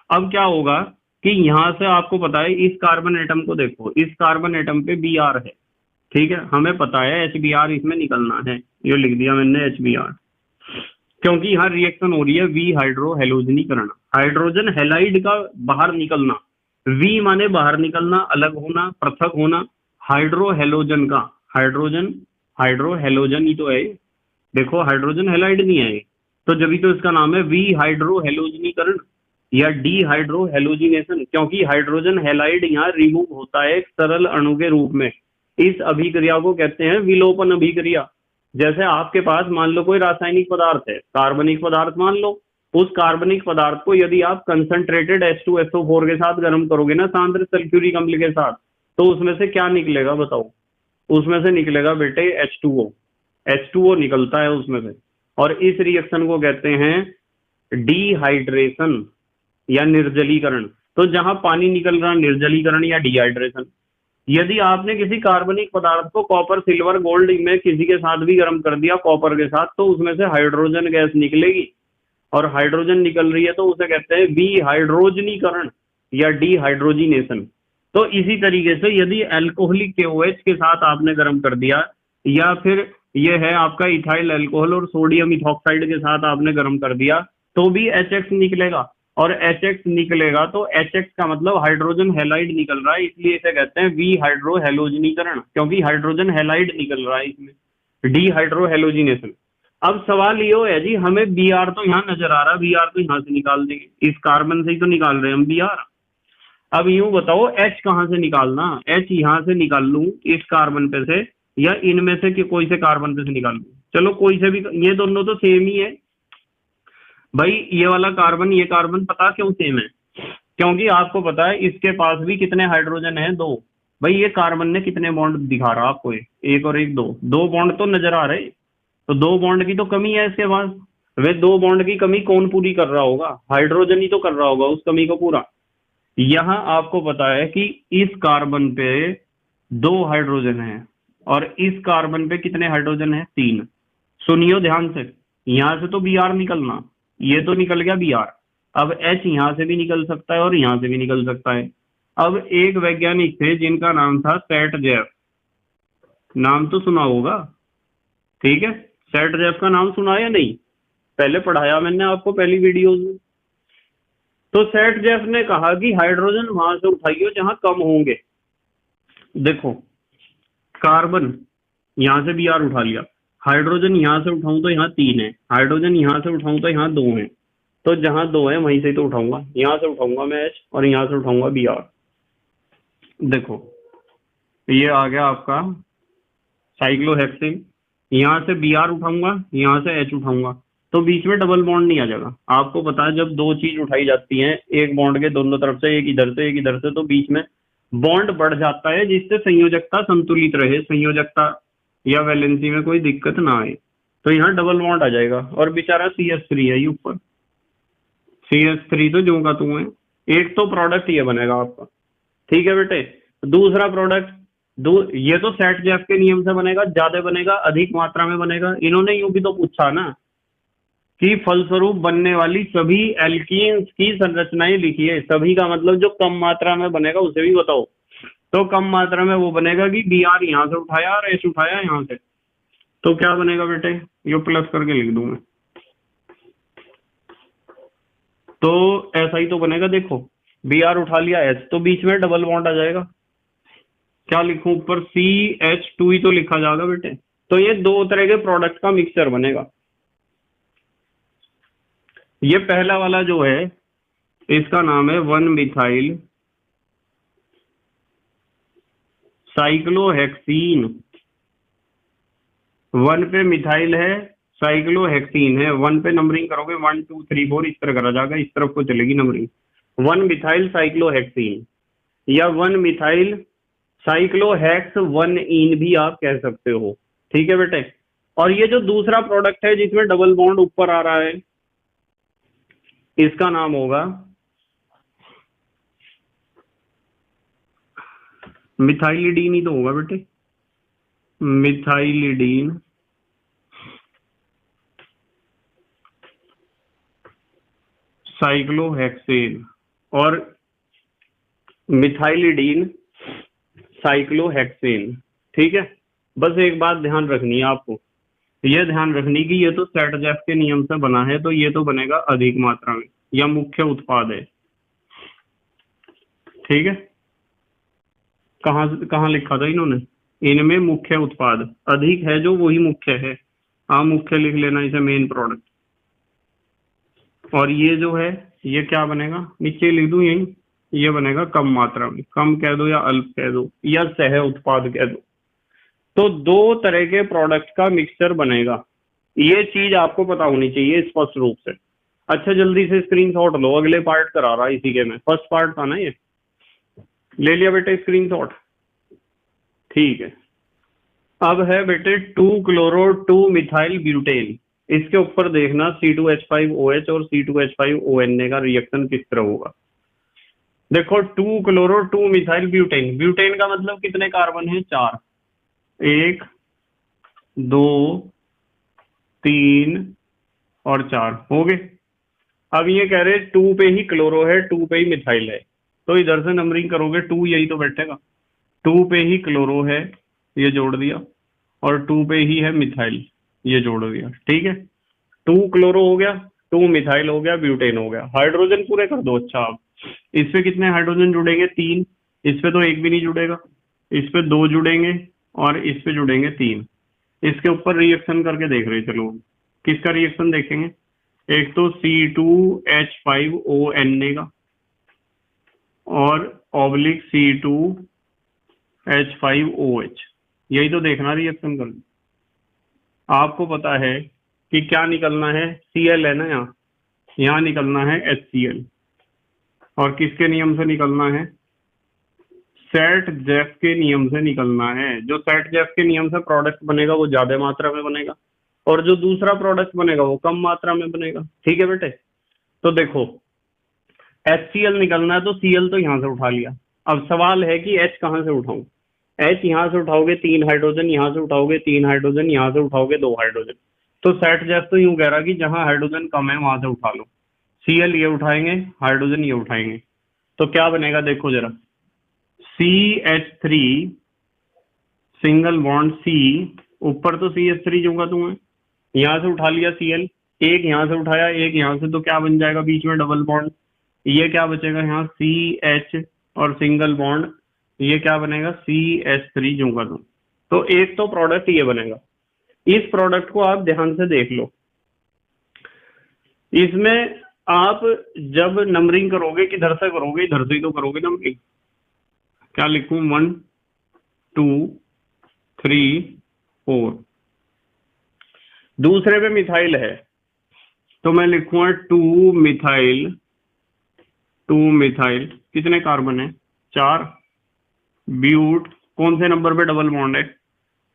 अब क्या होगा कि यहां से आपको पता है इस कार्बन एटम को देखो, इस कार्बन एटम पे Br है, ठीक है, हमें पता है HBr इसमें निकलना है, ये लिख दिया मैंने HBr, क्योंकि यहाँ रिएक्शन हो रही है वी हाइड्रो हेलोजनीकरण, हाइड्रोजन हैलाइड का बाहर निकलना, वी माने बाहर निकलना, अलग होना, पृथक होना, हाइड्रो हेलोजन का, हाइड्रोजन हाइड्रो हेलोजन ही तो है, देखो हाइड्रोजन हैलाइड नहीं है, तो जब भी तो इसका नाम है वी हाइड्रो हेलोजनीकरण या डी हाइड्रो हेलोजिनेशन, क्योंकि हाइड्रोजन हैलाइड यहाँ रिमूव होता है एक सरल अणु के रूप में। इस अभिक्रिया को कहते हैं विलोपन अभिक्रिया। जैसे आपके पास मान लो कोई रासायनिक पदार्थ है, कार्बनिक पदार्थ मान लो, उस कार्बनिक पदार्थ को यदि आप कंसंट्रेटेड H2SO4 के साथ गर्म करोगे ना, सांद्र सल्फ्यूरिक अम्ल के साथ, तो उसमें से क्या निकलेगा बताओ, उसमें से निकलेगा बेटे H2O निकलता है उसमें से, और इस रिएक्शन को कहते हैं डिहाइड्रेशन या निर्जलीकरण। तो जहां पानी निकल रहा निर्जलीकरण या डिहाइड्रेशन। यदि आपने किसी कार्बनिक पदार्थ को कॉपर सिल्वर गोल्ड में किसी के साथ भी गर्म कर दिया कॉपर के साथ, तो उसमें से हाइड्रोजन गैस निकलेगी, और हाइड्रोजन निकल रही है तो उसे कहते हैं विहाइड्रोजनीकरण या डिहाइड्रोजिनेशन। तो इसी तरीके से यदि अल्कोहलिक KOH के साथ आपने गर्म कर दिया, या फिर यह है आपका इथाइल अल्कोहल और सोडियम इथॉक्साइड के साथ आपने गर्म कर दिया, तो भी HX निकलेगा, और HX निकलेगा तो HX का मतलब हाइड्रोजन हैलाइड निकल रहा है, इसलिए इसे कहते हैं वी हाइड्रो हेलोजनीकरण, क्योंकि हाइड्रोजन हैलाइड निकल रहा है इसमें, डिहाइड्रो हेलोजिनेशन। अब सवाल ये है जी, हमें Br तो यहाँ नजर आ रहा है, Br तो यहाँ से निकाल देंगे, इस कार्बन से ही तो निकाल रहे हैं हम Br। अब यूं बताओ H कहाँ से निकालना, H यहाँ से निकाल लूं इस कार्बन पे से, या इनमें से कि कोई से कार्बन पे से निकाल लूं, चलो कोई से भी, ये दोनों तो सेम ही है भाई। ये वाला कार्बन ये कार्बन पता क्यों सेम है, क्योंकि आपको पता है इसके पास भी कितने हाइड्रोजन है, 2। भाई ये कार्बन ने कितने बॉन्ड दिखा रहा आपको, एक और एक, 2 बॉन्ड तो नजर आ रहे, तो 2 बॉन्ड की तो कमी है इसके पास। वे 2 बॉन्ड की कमी कौन पूरी कर रहा होगा, हाइड्रोजन ही तो कर रहा होगा उस कमी को पूरा। यहाँ आपको पता है कि इस कार्बन पे 2 हाइड्रोजन है और इस कार्बन पे कितने हाइड्रोजन है, 3। सुनियो ध्यान से, यहां से तो Br निकलना, ये तो निकल गया Br, अब H यहां से भी निकल सकता है और यहां से भी निकल सकता है। अब एक वैज्ञानिक थे जिनका नाम था सेटजेफ, नाम तो सुना होगा, ठीक है, सेटजेफ का नाम सुना या नहीं, पहले पढ़ाया मैंने आपको पहली वीडियोज में। तो सेटजेफ ने कहा कि हाइड्रोजन वहां से उठाइए जहां कम होंगे। देखो कार्बन यहां से Br उठा लिया, हाइड्रोजन यहां से उठाऊं तो यहाँ 3 है, हाइड्रोजन यहां से उठाऊं तो यहाँ 2 है, तो जहां 2 है वहीं से तो उठाऊंगा, यहां से उठाऊंगा मैं H और यहां से उठाऊंगा Br। देखो ये आ गया आपका साइक्लोहेक्सेन, यहां से Br उठाऊंगा, यहां से H उठाऊंगा, तो बीच में डबल बॉन्ड नहीं आ जाएगा। आपको पता है जब 2 चीज उठाई जाती हैं एक बॉन्ड के दोनों तरफ से, एक इधर से एक इधर से, तो बीच में बॉन्ड बढ़ जाता है जिससे संयोजकता संतुलित रहे, संयोजकता या वैलेंसी में कोई दिक्कत ना आए। तो यहाँ डबल बॉन्ड आ जाएगा और बेचारा CH3 है ये ऊपर, CH3 तो जो का तू है। एक तो प्रोडक्ट ये बनेगा आपका, ठीक है बेटे। दूसरा प्रोडक्ट ये तो सेट जेफ के नियम से बनेगा, ज्यादा बनेगा, अधिक मात्रा में बनेगा। इन्होंने यूं भी तो पूछा ना कि फलस्वरूप बनने वाली सभी एल्कीन्स की संरचनाएं लिखिए। सभी का मतलब जो कम मात्रा में बनेगा उसे भी बताओ। तो कम मात्रा में वो बनेगा कि Br यहां से उठाया और H उठाया यहां से, तो क्या बनेगा बेटे, ये प्लस करके लिख दूं मैं, तो ऐसा ही तो बनेगा। देखो Br उठा लिया H, तो बीच में डबल बॉन्ड आ जाएगा। क्या लिखूं ऊपर, CH2 ही तो लिखा जाएगा बेटे। तो ये दो तरह के प्रोडक्ट का मिक्सचर बनेगा। ये पहला वाला जो है इसका नाम है 1 मिथाइल साइक्लोहेक्सीन। 1 पे मिथाइल है, साइक्लोहेक्सीन है। 1 पे नंबरिंग करोगे 1 2 3 4 इस तरह करा जाएगा, इस तरफ को चलेगी नंबरिंग। 1 मिथाइल साइक्लोहेक्सीन या 1 मिथाइल साइक्लोहेक्स 1 इन भी आप कह सकते हो, ठीक है बेटे। और ये जो दूसरा प्रोडक्ट है जिसमें डबल बॉन्ड ऊपर आ रहा है, इसका नाम होगा मिथाइलिडीन ही तो होगा बेटे, मिथाइलिडीन साइक्लोहेक्सेन और मिथाइलिडीन साइक्लोहेक्सेन, ठीक है। बस एक बात ध्यान रखनी है आपको, यह ध्यान रखनी कि ये तो सेट जेफ के नियम से बना है, तो ये तो बनेगा अधिक मात्रा में या मुख्य उत्पाद है, ठीक है। कहाँ कहाँ लिखा था इन्होंने, इनमें मुख्य उत्पाद अधिक है जो वही मुख्य है, आप मुख्य लिख लेना इसे, मेन प्रोडक्ट। और ये जो है ये क्या बनेगा, नीचे लिख दूं यही, ये बनेगा कम मात्रा में, कम कह दो या अल्प कह दो या सह उत्पाद कह दो। तो दो तरह के प्रोडक्ट का मिक्सचर बनेगा, ये चीज आपको पता होनी चाहिए स्पष्ट रूप से। अच्छा जल्दी से स्क्रीनशॉट लो, अगले पार्ट करा रहा इसी के में, फर्स्ट पार्ट था ना ये, ले लिया बेटे स्क्रीनशॉट, ठीक है। अब है बेटे 2 क्लोरो 2 मिथाइल ब्यूटेन, इसके ऊपर देखना C2H5OH और C2H5ONA का रिएक्शन किस तरह होगा। देखो 2 क्लोरो 2 मिथाइल ब्यूटेन, ब्यूटेन का मतलब कितने कार्बन है, 4, 1 2 3 और 4 हो गए। अब ये कह रहे 2 पे ही क्लोरो है, 2 पे ही मिथाइल है, तो इधर से नंबरिंग करोगे 2 यही तो बैठेगा। 2 पे ही क्लोरो है, ये जोड़ दिया, और 2 पे ही है मिथाइल, ये जोड़ दिया, ठीक है। 2 क्लोरो हो गया, 2 मिथाइल हो गया, ब्यूटेन हो गया। हाइड्रोजन पूरे कर दो। अच्छा आप इस पे कितने हाइड्रोजन जुड़ेंगे, 3, इस पे तो एक भी नहीं जुड़ेगा, इस पे 2 जुड़ेंगे और इस पे जुड़ेंगे 3। इसके ऊपर रिएक्शन करके देख रहे चलो, किसका रिएक्शन देखेंगे, एक तो C2H5ONA का और ऑब्लिक C2H5OH, यही तो देखना रिएक्शन कर। आपको पता है कि क्या निकलना है, Cl है ना, यहाँ निकलना है HCl, और किसके नियम से निकलना है, सेट जेफ के नियम से निकलना है। जो सेट जेफ के नियम से प्रोडक्ट बनेगा वो ज्यादा मात्रा में बनेगा, और जो दूसरा प्रोडक्ट बनेगा वो कम मात्रा में बनेगा, ठीक है बेटे। तो देखो HCl निकलना है, तो Cl तो यहाँ से उठा लिया। अब सवाल है कि H कहाँ से उठाऊं, H यहाँ से उठाओगे 3 हाइड्रोजन, यहाँ से उठाओगे 3 हाइड्रोजन, यहाँ से उठाओगे 2 हाइड्रोजन। तो सेट जेफ तो यूं कह रहा कि जहां हाइड्रोजन कम है वहां से उठा लो। Cl ये उठाएंगे, हाइड्रोजन ये उठाएंगे, तो क्या बनेगा देखो जरा, CH3 सिंगल बॉन्ड C, ऊपर तो CH3 जोगा तुम्हें, यहाँ से उठा लिया Cl, एक यहाँ से उठाया एक यहाँ से, तो क्या बन जाएगा बीच में डबल बॉन्ड, ये क्या बचेगा यहाँ CH और सिंगल बॉन्ड, ये क्या बनेगा CH3 जोगा तुम। तो एक तो प्रोडक्ट ये बनेगा। इस प्रोडक्ट को आप ध्यान से देख लो, इसमें आप जब नंबरिंग करोगे किधर से करोगे, इधर से ही तो करोगे नंबरिंग। क्या लिखूं, 1 2 3 4। दूसरे पे मिथाइल है तो मैं लिखूंगा 2 मिथाइल, 2 मिथाइल, कितने कार्बन है, 4। ब्यूट कौन से नंबर पे डबल बॉन्ड है,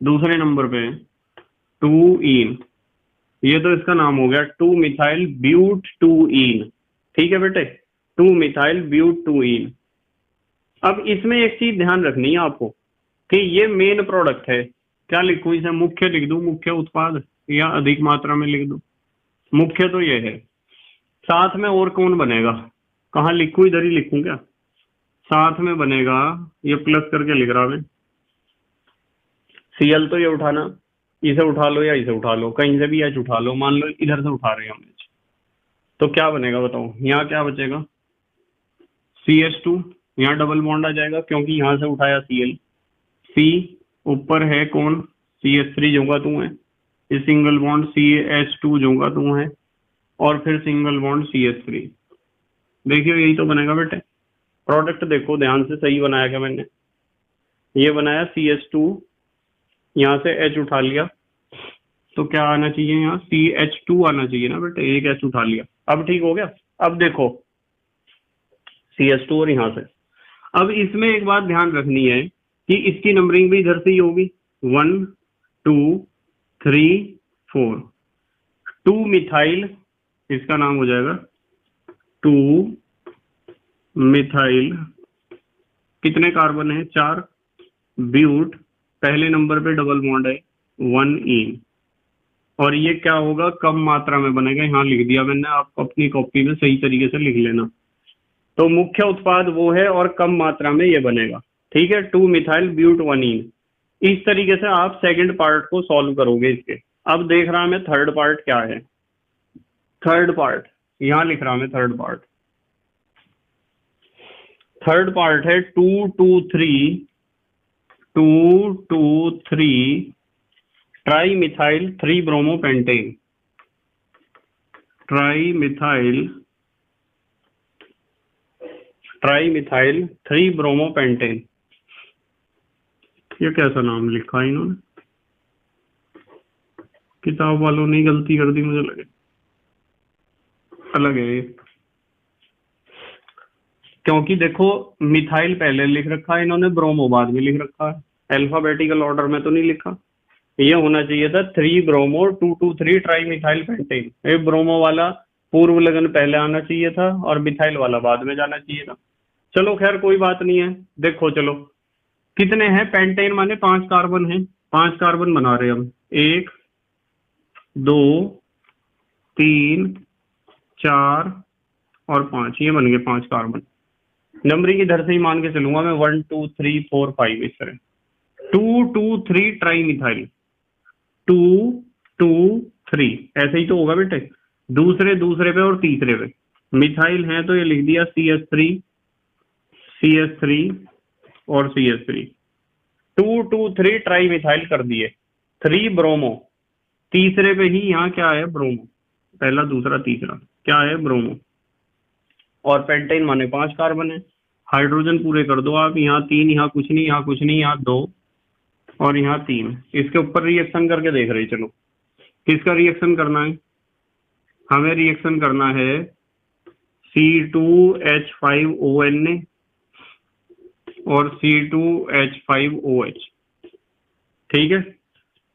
दूसरे नंबर पे, 2 इन, ये तो इसका नाम हो गया 2 मिथाइल ब्यूट 2ईन। ठीक है बेटे, 2 मिथाइल ब्यूट 2ईन। अब इसमें एक चीज ध्यान रखनी है आपको कि ये मेन प्रोडक्ट है। क्या लिखूं इसे? मुख्य लिख दूं, मुख्य उत्पाद, या अधिक मात्रा में लिख दूं? मुख्य तो ये है। साथ में और कौन बनेगा? कहाँ लिखूं? इधर ही लिखूं क्या? साथ में बनेगा, ये प्लस करके लिख रहा मैं, Cl तो ये उठाना, इसे उठा लो या इसे उठा लो, कहीं से भी H उठा लो, मान लो इधर से उठा रहे हैं हम H, तो क्या बनेगा बताओ? यहाँ क्या बचेगा? CH2, यहाँ डबल बॉन्ड आ जाएगा क्योंकि यहाँ से उठाया Cl। C ऊपर है कौन? CH3 जोगा तू है, ये सिंगल बॉन्ड CH2 जोगा तू है, और फिर सिंगल बॉन्ड CH3। देखियो यही तो बनेगा बेटे। प्रोडक्ट देखो ध्यान से, सही बनाया क्या मैंने? ये बनाया CH2, यहाँ से H उठा लिया, तो क्या आना चाहिए? यहाँ CH2 आना चाहिए ना बेटे, एक H उठा लिया। अब ठीक हो गया। अब देखो CH2 और यहाँ से, अब इसमें एक बात ध्यान रखनी है कि इसकी नंबरिंग भी इधर से ही होगी, 1 2 3 4। 2 मिथाइल, इसका नाम हो जाएगा 2 मिथाइल, कितने कार्बन है? 4। ब्यूट, पहले नंबर पे डबल बॉन्ड है 1ईन, और ये क्या होगा? कम मात्रा में बनेगा। यहाँ लिख दिया मैंने, आप अपनी कॉपी में सही तरीके से लिख लेना। तो मुख्य उत्पाद वो है और कम मात्रा में ये बनेगा। ठीक है, 2 मिथाइल ब्यूट 1ईन। इस तरीके से आप सेकंड पार्ट को सॉल्व करोगे इसके। अब देख रहा मैं थर्ड पार्ट क्या है। थर्ड पार्ट यहाँ लिख रहा मैं, थर्ड पार्ट। थर्ड पार्ट है 2 2 3 2 2 3 tri methyl 3 bromopentane. Tri methyl 3 bromopentane. ये कैसा नाम लिखा है इन्होंने? किताब वालों ने गलती कर दी, मुझे लगे अलग है ये। क्योंकि देखो मिथाइल पहले लिख रखा है इन्होंने, ब्रोमो बाद में लिख रखा है, अल्फाबेटिकल ऑर्डर में तो नहीं लिखा। ये होना चाहिए था 3 ब्रोमो 2 2 3 ट्राई मिथाइल पेंटेन। ये ब्रोमो वाला पूर्व लगन पहले आना चाहिए था और मिथाइल वाला बाद में जाना चाहिए था। चलो खैर कोई बात नहीं है। देखो चलो कितने हैं? पेंटेन माने 5 कार्बन है, 5 कार्बन बना रहे हम, 1 2 3 4 और 5, ये बन गए 5 कार्बन। नंबरिंग इधर से ही मान के चलूंगा मैं, 1 2 3 4 5 इस तरह। 2 2 3 ट्राई मिथाइल, 2 2 3 ऐसे ही तो होगा बेटे, दूसरे पे और तीसरे पे मिथाइल है तो ये लिख दिया CH3 और CH3। 2 2 3 ट्राई मिथाइल कर दिए, 3 ब्रोमो, तीसरे पे ही यहाँ क्या है? ब्रोमो। पहला दूसरा तीसरा क्या है? ब्रोमो। और पेंटेन माने 5 कार्बन है। हाइड्रोजन पूरे कर दो आप, यहाँ 3, यहाँ कुछ नहीं, यहाँ कुछ नहीं, यहाँ 2 और यहाँ 3। इसके ऊपर रिएक्शन करके देख रहे। चलो किसका रिएक्शन करना है? हमें रिएक्शन करना है C2H5ONA और C2H5OH। ठीक है,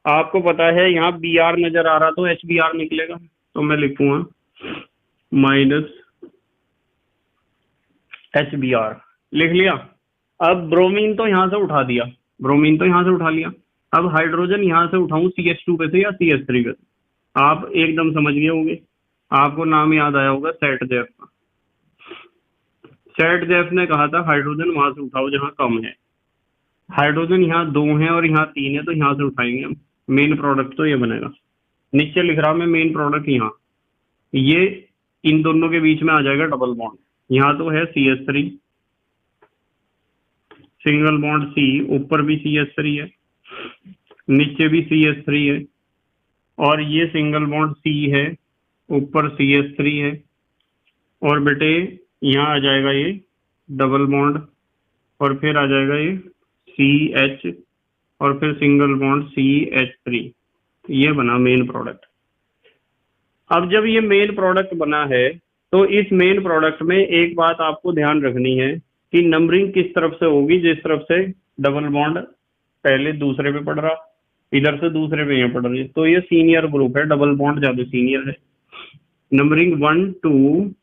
आपको पता है यहाँ Br नजर आ रहा तो HBr निकलेगा, तो मैं लिखूंगा -HBr। लिख लिया। अब ब्रोमीन तो यहाँ से उठा दिया, ब्रोमीन तो यहाँ से उठा लिया। अब हाइड्रोजन यहाँ से उठाऊं CH2 पे से या CH3 पे से? आप एकदम समझ गए होंगे, आपको नाम याद आया होगा सैटजेफ का। सैटजेफ ने कहा था हाइड्रोजन वहां से उठाओ जहां कम है। हाइड्रोजन यहाँ 2 है और यहाँ 3 है, तो यहाँ से उठाएंगे हम। मेन प्रोडक्ट तो ये बनेगा। नीचे लिख रहा मैं मेन प्रोडक्ट, यहाँ ये इन दोनों के बीच में आ जाएगा डबल बॉन्ड। यहाँ तो है CH3 सिंगल बॉन्ड C, ऊपर भी CH3 है, नीचे भी CH3 है, और ये सिंगल बॉन्ड C है, ऊपर CH3 है, और बेटे यहाँ आ जाएगा ये डबल बॉन्ड, और फिर आ जाएगा ये CH, और फिर सिंगल बॉन्ड CH3। ये बना मेन प्रोडक्ट। अब जब ये मेन प्रोडक्ट बना है तो इस मेन प्रोडक्ट में एक बात आपको ध्यान रखनी है कि नंबरिंग किस तरफ से होगी, जिस तरफ से डबल बॉन्ड पहले दूसरे पे पड़ रहा इधर से दूसरे पे यहाँ पड़ रही है, तो ये सीनियर ग्रुप है, डबल बॉन्ड ज्यादा सीनियर है। नंबरिंग 1 2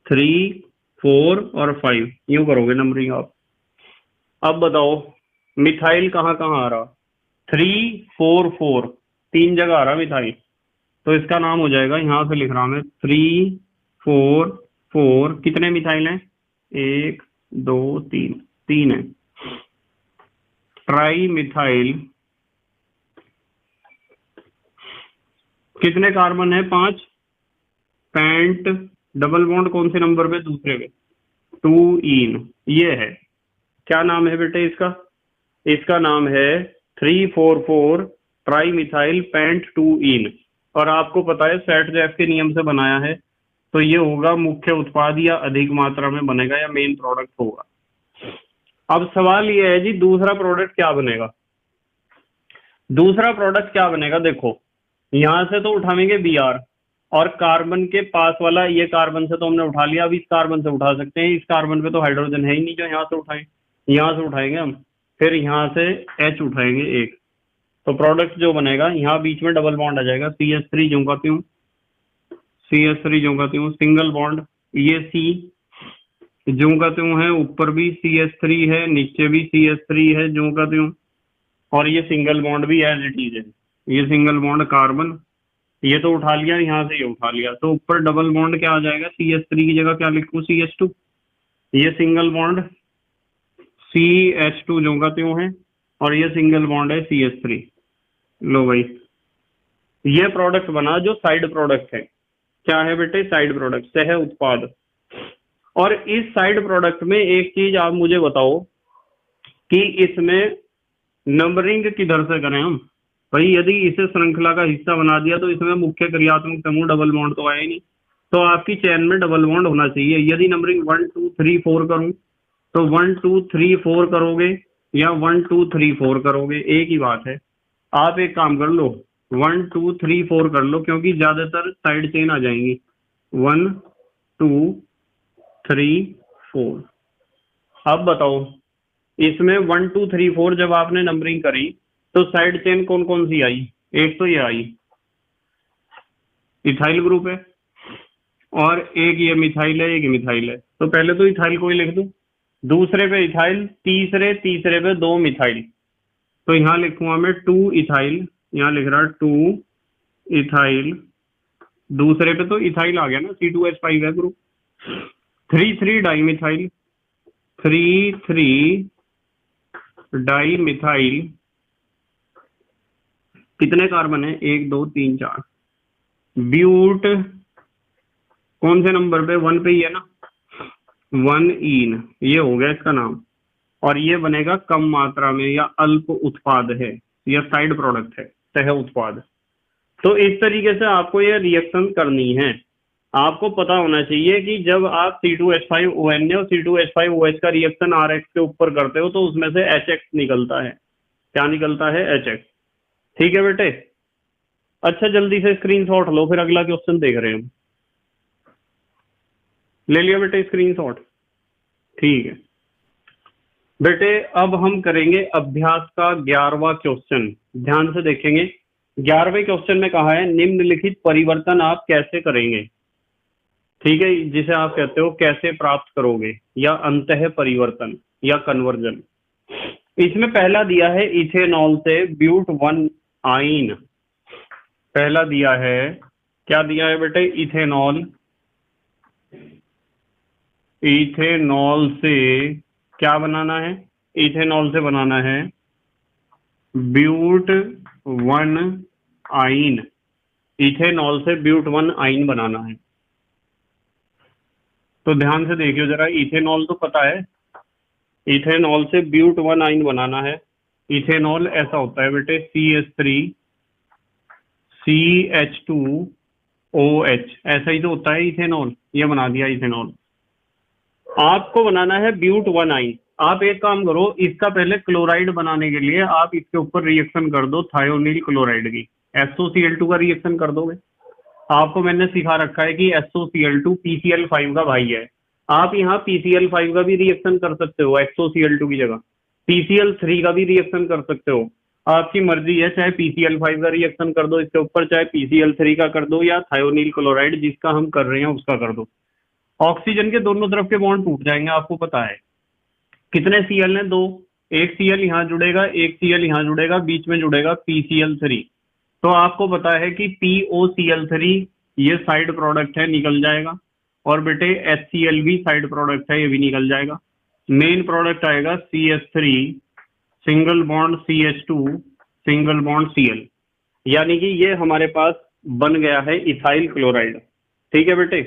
3 4 और 5 यूं करोगे नंबरिंग आप। अब बताओ मिथाइल कहाँ कहाँ आ रहा? 3 4 4 तीन जगह आ रहा मिथाइल, तो इसका नाम हो जाएगा, यहां से लिख रहा हूं मैं 3 4 4। कितने मिथाइल हैं? 1 2 3, तीन है। ट्राई मिथाइल कितने कार्बन है? 5। पेंट डबल बॉन्ड कौन से नंबर पे? दूसरे पे, 2 इन। ये है, क्या नाम है बेटे इसका? इसका नाम है 344 ट्राई मिथाइल पेंट 2 इन। और आपको पता है सेट-जेफ के नियम से बनाया है, तो ये होगा मुख्य उत्पाद या अधिक मात्रा में बनेगा या मेन प्रोडक्ट होगा। अब सवाल ये है जी दूसरा प्रोडक्ट क्या बनेगा? दूसरा प्रोडक्ट क्या बनेगा? देखो यहां से तो उठाएंगे Br, और कार्बन के पास वाला ये कार्बन से तो हमने उठा लिया, अब इस कार्बन से उठा सकते हैं। इस कार्बन पे तो हाइड्रोजन है ही नहीं जो यहाँ से उठाएं, यहाँ से उठाएंगे हम, फिर यहाँ से H उठाएंगे एक, तो प्रोडक्ट जो बनेगा यहाँ बीच में डबल बॉन्ड आ जाएगा, CH3 जो का त्यों, CH3 जो का त्यों, सिंगल बॉन्ड, ये C जो का त्यों है, ऊपर भी CH3 है, नीचे भी CH3 है जो का त्यों, और ये सिंगल बॉन्ड भी एज इट इज है, ये सिंगल बॉन्ड कार्बन, ये तो उठा लिया, यहाँ से ये उठा लिया, तो ऊपर डबल बॉन्ड क्या आ जाएगा? CH3 की जगह क्या लिखूं? CH2। ये सिंगल बॉन्ड CH2 जो का त्यों है, और ये सिंगल बॉन्ड है CH3। लो भाई ये प्रोडक्ट बना जो साइड प्रोडक्ट है। क्या है बेटे? साइड प्रोडक्ट, सह उत्पाद। और इस साइड प्रोडक्ट में एक चीज आप मुझे बताओ कि इसमें नंबरिंग किधर से करें हम? भाई यदि इसे श्रृंखला का हिस्सा बना दिया तो इसमें मुख्य क्रियात्मक समूह डबल बॉन्ड तो आया ही नहीं, तो आपकी चेन में डबल बॉन्ड होना चाहिए। यदि नंबरिंग 1 2 3 4 करूं तो 1 2 3 4 करोगे या 1 2 3 4 करोगे, एक ही बात है। आप एक काम कर लो 1 2 3 4 कर लो, क्योंकि ज्यादातर साइड चेन आ जाएंगी। 1 2 3 4। अब बताओ इसमें 1 2 3 4 जब आपने नंबरिंग करी तो साइड चेन कौन कौन सी आई? एक तो ये आई, इथाइल ग्रुप है, और एक ये मिथाइल है, एक मिथाइल है, तो पहले तो इथाइल को ही लिख दूं, दूसरे पे इथाइल, तीसरे पे 2 मिथाइल, तो यहां लिखूंगा मैं 2 इथाइल, यहां लिख रहा 2 इथाइल, दूसरे पे तो इथाइल आ गया ना, C2H5 है group. 3 3 di methyl, 3 3 di methyl, कितने कार्बन है? 1 2 3 4। ब्यूट कौन से नंबर पे? 1 पे ही है ना, 1 इन, ये हो गया इसका नाम। और ये बनेगा कम मात्रा में या अल्प उत्पाद है, या साइड प्रोडक्ट है, सह उत्पाद। तो इस तरीके से आपको ये रिएक्शन करनी है। आपको पता होना चाहिए कि जब आप C2H5ONA और C2H5OH का रिएक्शन RH के ऊपर करते हो तो उसमें से HX निकलता है। क्या निकलता है? HX। ठीक है बेटे, अच्छा जल्दी से स्क्रीनशॉट लो, फिर अगला क्वेश्चन देख रहे हैं हम। ले लिया बेटे स्क्रीनशॉट? ठीक है बेटे, अब हम करेंगे अभ्यास का 11वां क्वेश्चन। ध्यान से देखेंगे, 11वें क्वेश्चन में कहा है निम्नलिखित परिवर्तन आप कैसे करेंगे। ठीक है, जिसे आप कहते हो कैसे प्राप्त करोगे, या अंतः परिवर्तन या कन्वर्जन। इसमें पहला दिया है इथेनॉल से ब्यूट 1 आइन। पहला दिया है, क्या दिया है बेटे? इथेनॉल, इथेनॉल से क्या बनाना है? इथेनॉल से बनाना है ब्यूट 1 आइन। इथेनॉल से ब्यूट 1 आइन बनाना है। तो ध्यान से देखियो जरा, इथेनॉल तो पता है, इथेनॉल से ब्यूट 1 आइन बनाना है। इथेनॉल ऐसा होता है बेटे CH3 CH2OH, ऐसा ही तो होता है इथेनॉल। ये बना दिया इथेनॉल। आपको बनाना है ब्यूट 1 आइन। आप एक काम करो, इसका पहले क्लोराइड बनाने के लिए आप इसके ऊपर रिएक्शन कर दो थायोनील क्लोराइड की, SOCl2 का रिएक्शन कर दोगे। आपको मैंने सिखा रखा है कि SOCl2 PCl5 का भाई है। आप यहाँ PCl5 का भी रिएक्शन कर सकते हो XOCl2 की जगह, PCl3 का भी रिएक्शन कर सकते हो। आपकी मर्जी है, चाहे PCl5 का रिएक्शन कर दो इसके ऊपर, चाहे PCl3 का कर दो, या थायोनील क्लोराइड जिसका हम कर रहे हैं उसका कर दो। ऑक्सीजन के दोनों तरफ के बॉन्ड टूट जाएंगे, आपको पता है। कितने Cl हैं? दो। एक Cl यहाँ जुड़ेगा, एक Cl यहाँ जुड़ेगा, बीच में जुड़ेगा PCl3। तो आपको पता है कि POCl3 ये साइड प्रोडक्ट है, निकल जाएगा। और बेटे HCl भी साइड प्रोडक्ट है, ये भी निकल जाएगा। मेन प्रोडक्ट आएगा CH3 single bond CH2 single bond Cl, यानी कि ये हमारे पास बन गया है इथाइल क्लोराइड। ठीक है बेटे,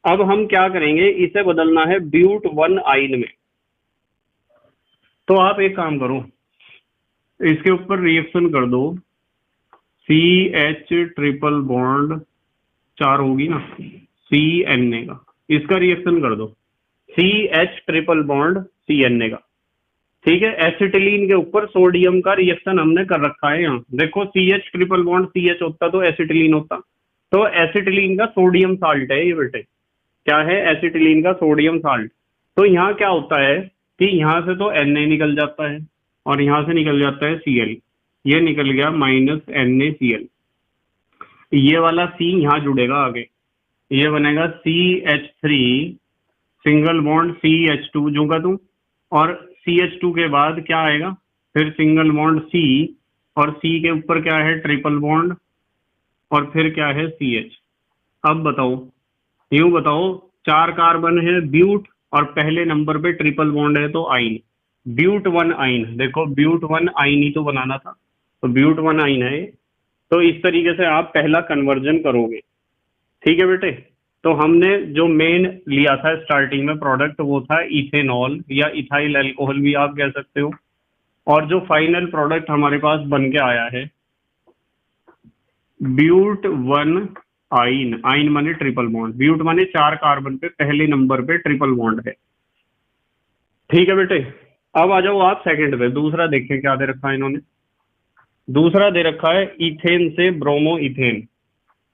अब हम क्या करेंगे, इसे बदलना है ब्यूट 1 आइन में। तो आप एक काम करो, इसके ऊपर रिएक्शन कर दो, CH ट्रिपल बॉन्ड 4 होगी ना, CNA का, इसका रिएक्शन कर दो, CH ट्रिपल बॉन्ड CNA का। ठीक है, एसिटिलीन के ऊपर सोडियम का रिएक्शन हमने कर रखा है। यहाँ देखो, CH ट्रिपल बॉन्ड CH होता तो एसिटिलीन होता, तो एसिटिलीन का सोडियम साल्ट है ये बेटे। क्या है? एसिटिलीन का सोडियम साल्ट। तो यहाँ क्या होता है कि यहाँ से तो Na निकल जाता है और यहाँ से निकल जाता है Cl, ये निकल गया -NaCl। ये वाला C यहाँ जुड़ेगा आगे, ये बनेगा CH3 सिंगल बॉन्ड CH2 जुगा तू, और CH2 के बाद क्या आएगा, फिर सिंगल बॉन्ड C, और C के ऊपर क्या है, ट्रिपल बॉन्ड, और फिर क्या है CH। अब बताओ, यूं बताओ, 4 कार्बन है ब्यूट, और पहले नंबर पे ट्रिपल बॉन्ड है तो आइन, ब्यूट 1 आइन। देखो ब्यूट 1 आइन ही तो बनाना था, तो ब्यूट 1 आइन है। तो इस तरीके से आप पहला कन्वर्जन करोगे। ठीक है बेटे, तो हमने जो मेन लिया था स्टार्टिंग में प्रोडक्ट, वो था इथेनॉल या इथाइल अल्कोहल भी आप कह सकते हो। और जो फाइनल प्रोडक्ट हमारे पास बन के आया है ब्यूट 1 आइन, आइन माने ट्रिपल बॉन्ड, ब्यूट माने 4 कार्बन पे पहले नंबर पे ट्रिपल बॉन्ड है। ठीक है बेटे, अब आ जाओ आप सेकंड पे, दूसरा देखें क्या दे रखा है इन्होंने। दूसरा दे रखा है इथेन से ब्रोमो इथेन।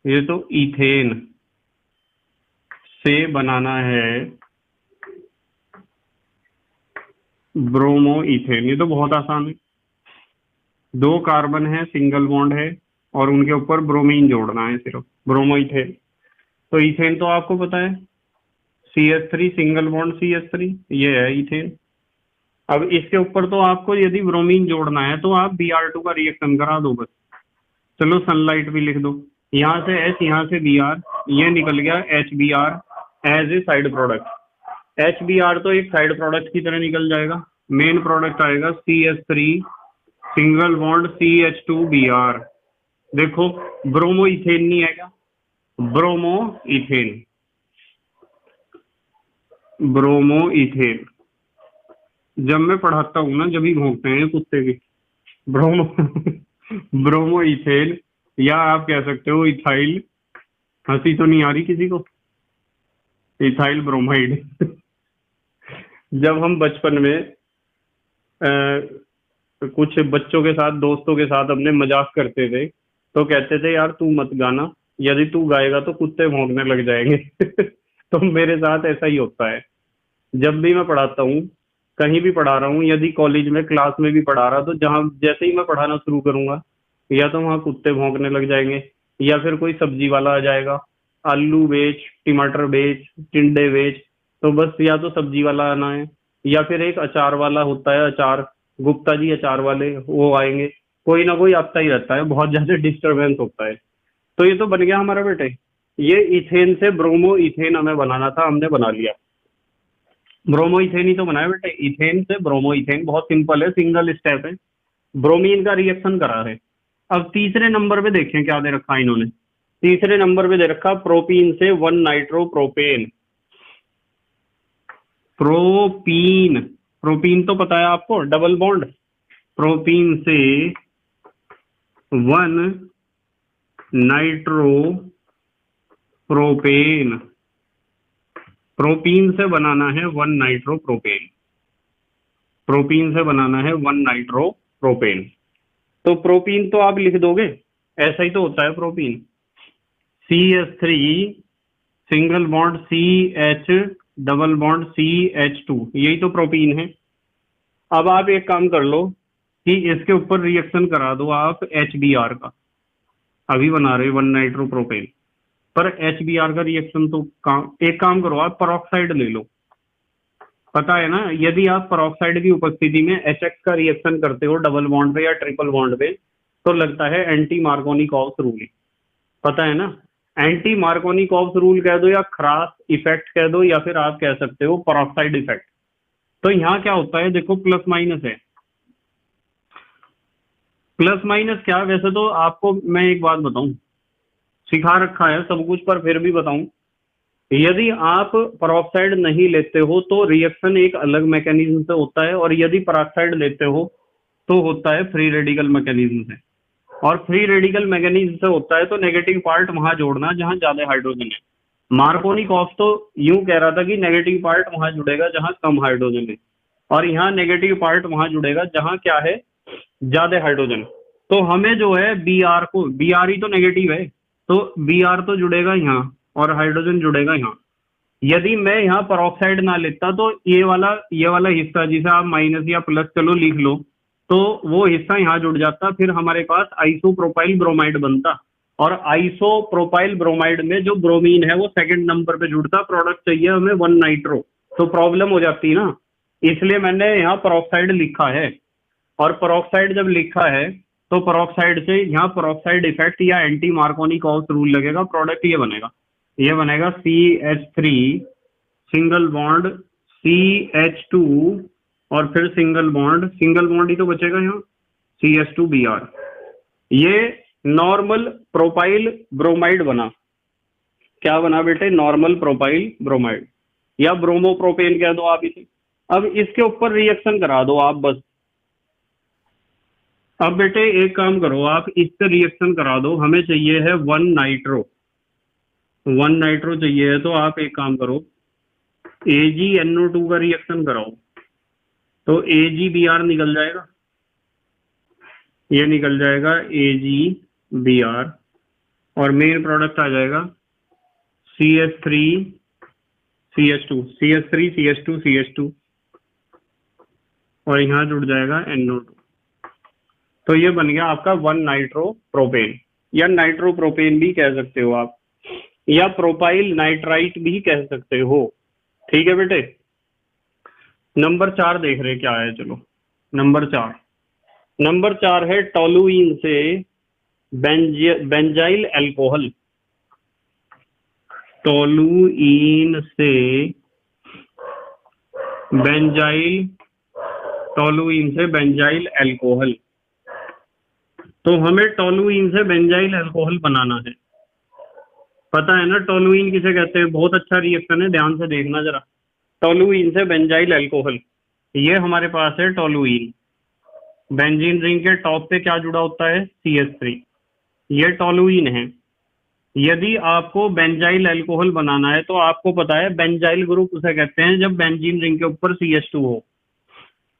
ये तो इथेन से बनाना है ब्रोमो इथेन, ये तो बहुत आसान है। 2 कार्बन है, सिंगल बॉन्ड है, और उनके ऊपर ब्रोमीन जोड़ना है, सिर्फ ब्रोमो इथेन। तो इथेन तो आपको पता है, CH3 सिंगल बॉन्ड CH3, ये है इथेन। अब इसके ऊपर तो आपको यदि ब्रोमीन जोड़ना है तो आप Br2 का रिएक्शन करा दो बस। चलो सनलाइट भी लिख दो, यहाँ से H, यहाँ से Br, ये निकल गया HBr as a side product. HBr तो एक साइड प्रोडक्ट की तरह निकल जाएगा। मेन प्रोडक्ट आएगा CH3 सिंगल बॉन्ड CH2Br। देखो ब्रोमो इथेन नहीं आएगा, ब्रोमो इथेन, ब्रोमो इथेन। जब मैं पढ़ाता हूँ ना, जब ही भोंकते हैं कुत्ते भी, ब्रोमो ब्रोमो इथेन, या आप कह सकते हो इथाइल, हंसी तो नहीं आ रही किसी को, इथाइल ब्रोमाइड। जब हम बचपन में कुछ बच्चों के साथ, दोस्तों के साथ अपने मजाक करते थे, तो कहते थे यार तू मत गाना, यदि तू गाएगा तो कुत्ते भौंकने लग जाएंगे। तो मेरे साथ ऐसा ही होता है, जब भी मैं पढ़ाता हूँ, कहीं भी पढ़ा रहा हूँ, यदि कॉलेज में क्लास में भी पढ़ा रहा, तो जहाँ जैसे ही मैं पढ़ाना शुरू करूंगा, या तो वहाँ कुत्ते भौंकने लग जाएंगे, या फिर कोई सब्जी वाला आ जाएगा, आलू बेच, टमाटर बेच, टिंडे बेच, तो बस या तो सब्जी वाला आना है, या फिर एक अचार वाला होता है, अचार गुप्ता जी अचार वाले, वो आएंगे, कोई ना कोई आता ही रहता है, बहुत ज्यादा डिस्टरबेंस होता है। तो ये तो बन गया हमारा बेटे, ये इथेन से ब्रोमो इथेन हमें बनाना था, हमने बना लिया। ब्रोमो इथेन ही तो बनाया बेटे, इथेन से ब्रोमो इथेन, बहुत सिंपल है, सिंगल स्टेप है, ब्रोमीन का रिएक्शन करा है। अब तीसरे नंबर पे देखें क्या दे रखा इन्होंने। तीसरे नंबर पे दे रखा प्रोपीन से 1 नाइट्रो प्रोपेन। प्रोपीन, प्रोपीन तो पता है आपको, डबल बॉन्ड, प्रोपीन से 1 नाइट्रो प्रोपेन। प्रोपीन से बनाना है 1 नाइट्रो प्रोपेन, प्रोपीन से बनाना है 1 नाइट्रो प्रोपेन। तो प्रोपीन तो आप लिख दोगे, ऐसा ही तो होता है propene, CH3 single bond CH double bond CH2, यही तो प्रोपीन है। अब आप एक काम कर लो, कि इसके ऊपर रिएक्शन करा दो आप HBr का, अभी बना रहे 1 नाइट्रोप्रोपेन, पर HBr का रिएक्शन तो एक काम करो, आप पेरोक्साइड ले लो। पता है ना, यदि आप पेरोक्साइड की उपस्थिति में HX का रिएक्शन करते हो डबल बॉन्ड पे या ट्रिपल बॉन्ड पे, तो लगता है एंटी मार्कोनिकॉव्स रूल। पता है ना, एंटी मार्कोनिकॉव्स रूल कह दो या क्रास इफेक्ट कह दो, या फिर आप कह सकते हो पेरोक्साइड इफेक्ट। तो यहाँ क्या होता है, देखो प्लस माइनस है। प्लस माइनस क्या, वैसे तो आपको मैं एक बात बताऊं, सिखा रखा है सब कुछ, पर फिर भी बताऊं, यदि आप पेरोक्साइड नहीं लेते हो तो रिएक्शन एक अलग मैकेनिज्म से होता है, और यदि पेरोक्साइड लेते हो तो होता है फ्री रेडिकल मैकेनिज्म से। और फ्री रेडिकल मैकेनिज्म से होता है तो नेगेटिव पार्ट वहां जोड़ना जहां ज्यादा हाइड्रोजन है। मार्कोनिकॉफ तो यूं कह रहा था कि नेगेटिव पार्ट वहां जुड़ेगा जहां कम हाइड्रोजन है, और यहाँ नेगेटिव पार्ट वहां जुड़ेगा जहां क्या है, ज्यादा हाइड्रोजन। तो हमें जो है Br को, Br ही तो नेगेटिव है, तो Br तो जुड़ेगा यहाँ और हाइड्रोजन जुड़ेगा यहाँ। यदि मैं यहाँ पेरोक्साइड ना लेता तो ये वाला हिस्सा जिसे आप माइनस या प्लस चलो लिख लो, तो वो हिस्सा यहाँ जुड़ जाता, फिर हमारे पास आइसोप्रोपाइल ब्रोमाइड बनता। और आइसोप्रोपाइल ब्रोमाइड में जो ब्रोमीन है वो सेकंड नंबर पे जुड़ता, प्रोडक्ट चाहिए हमें 1 नाइट्रो, तो प्रॉब्लम हो जाती ना। इसलिए मैंने यहाँ पेरोक्साइड लिखा है। और पेरोक्साइड जब लिखा है तो पेरोक्साइड से यहाँ पेरोक्साइड इफेक्ट या एंटी मार्कोनिकॉव्स रूल लगेगा, प्रोडक्ट ये बनेगा CH3 सिंगल बॉन्ड CH2 और फिर सिंगल बॉन्ड ही तो बचेगा यहाँ CH2Br। ये नॉर्मल प्रोपाइल ब्रोमाइड बना। क्या बना बेटे, नॉर्मल प्रोपाइल ब्रोमाइड, या ब्रोमोप्रोपेन कह दो आप इसे। अब इसके ऊपर रिएक्शन करा दो आप बस। अब बेटे एक काम करो, आप इससे रिएक्शन करा दो, हमें चाहिए है 1 नाइट्रो। 1 नाइट्रो चाहिए है, तो आप एक काम करो, AgNO2 का रिएक्शन कराओ, तो AgBr निकल जाएगा, ये निकल जाएगा AgBr, और मेन प्रोडक्ट आ जाएगा CH3 CH2 और यहाँ जुड़ जाएगा NO2। तो ये बन गया आपका 1 नाइट्रोप्रोपेन, या नाइट्रोप्रोपेन भी कह सकते हो आप, या प्रोपाइल नाइट्राइट भी कह सकते हो। ठीक है बेटे। नंबर 4 देख रहे क्या है, चलो नंबर 4 है टोलुइन से बेंजाइल अल्कोहल। टोलुइन से बेंजाइल अल्कोहल। तो हमें टोलुइन से बेंजाइल अल्कोहल बनाना है। पता है ना टोलुइन किसे कहते हैं, बहुत अच्छा रिएक्शन है, ध्यान से देखना जरा। टोलुइन से बेंजाइल अल्कोहल, ये हमारे पास है टोलुइन। बेंजीन रिंग के टॉप पे क्या जुड़ा होता है, CH3, ये टोलुइन है। यदि आपको बेंजाइल अल्कोहल बनाना है तो आपको पता है बेंजाइल ग्रुप उसे कहते हैं जब बेंजीन रिंग के ऊपर CH2 हो।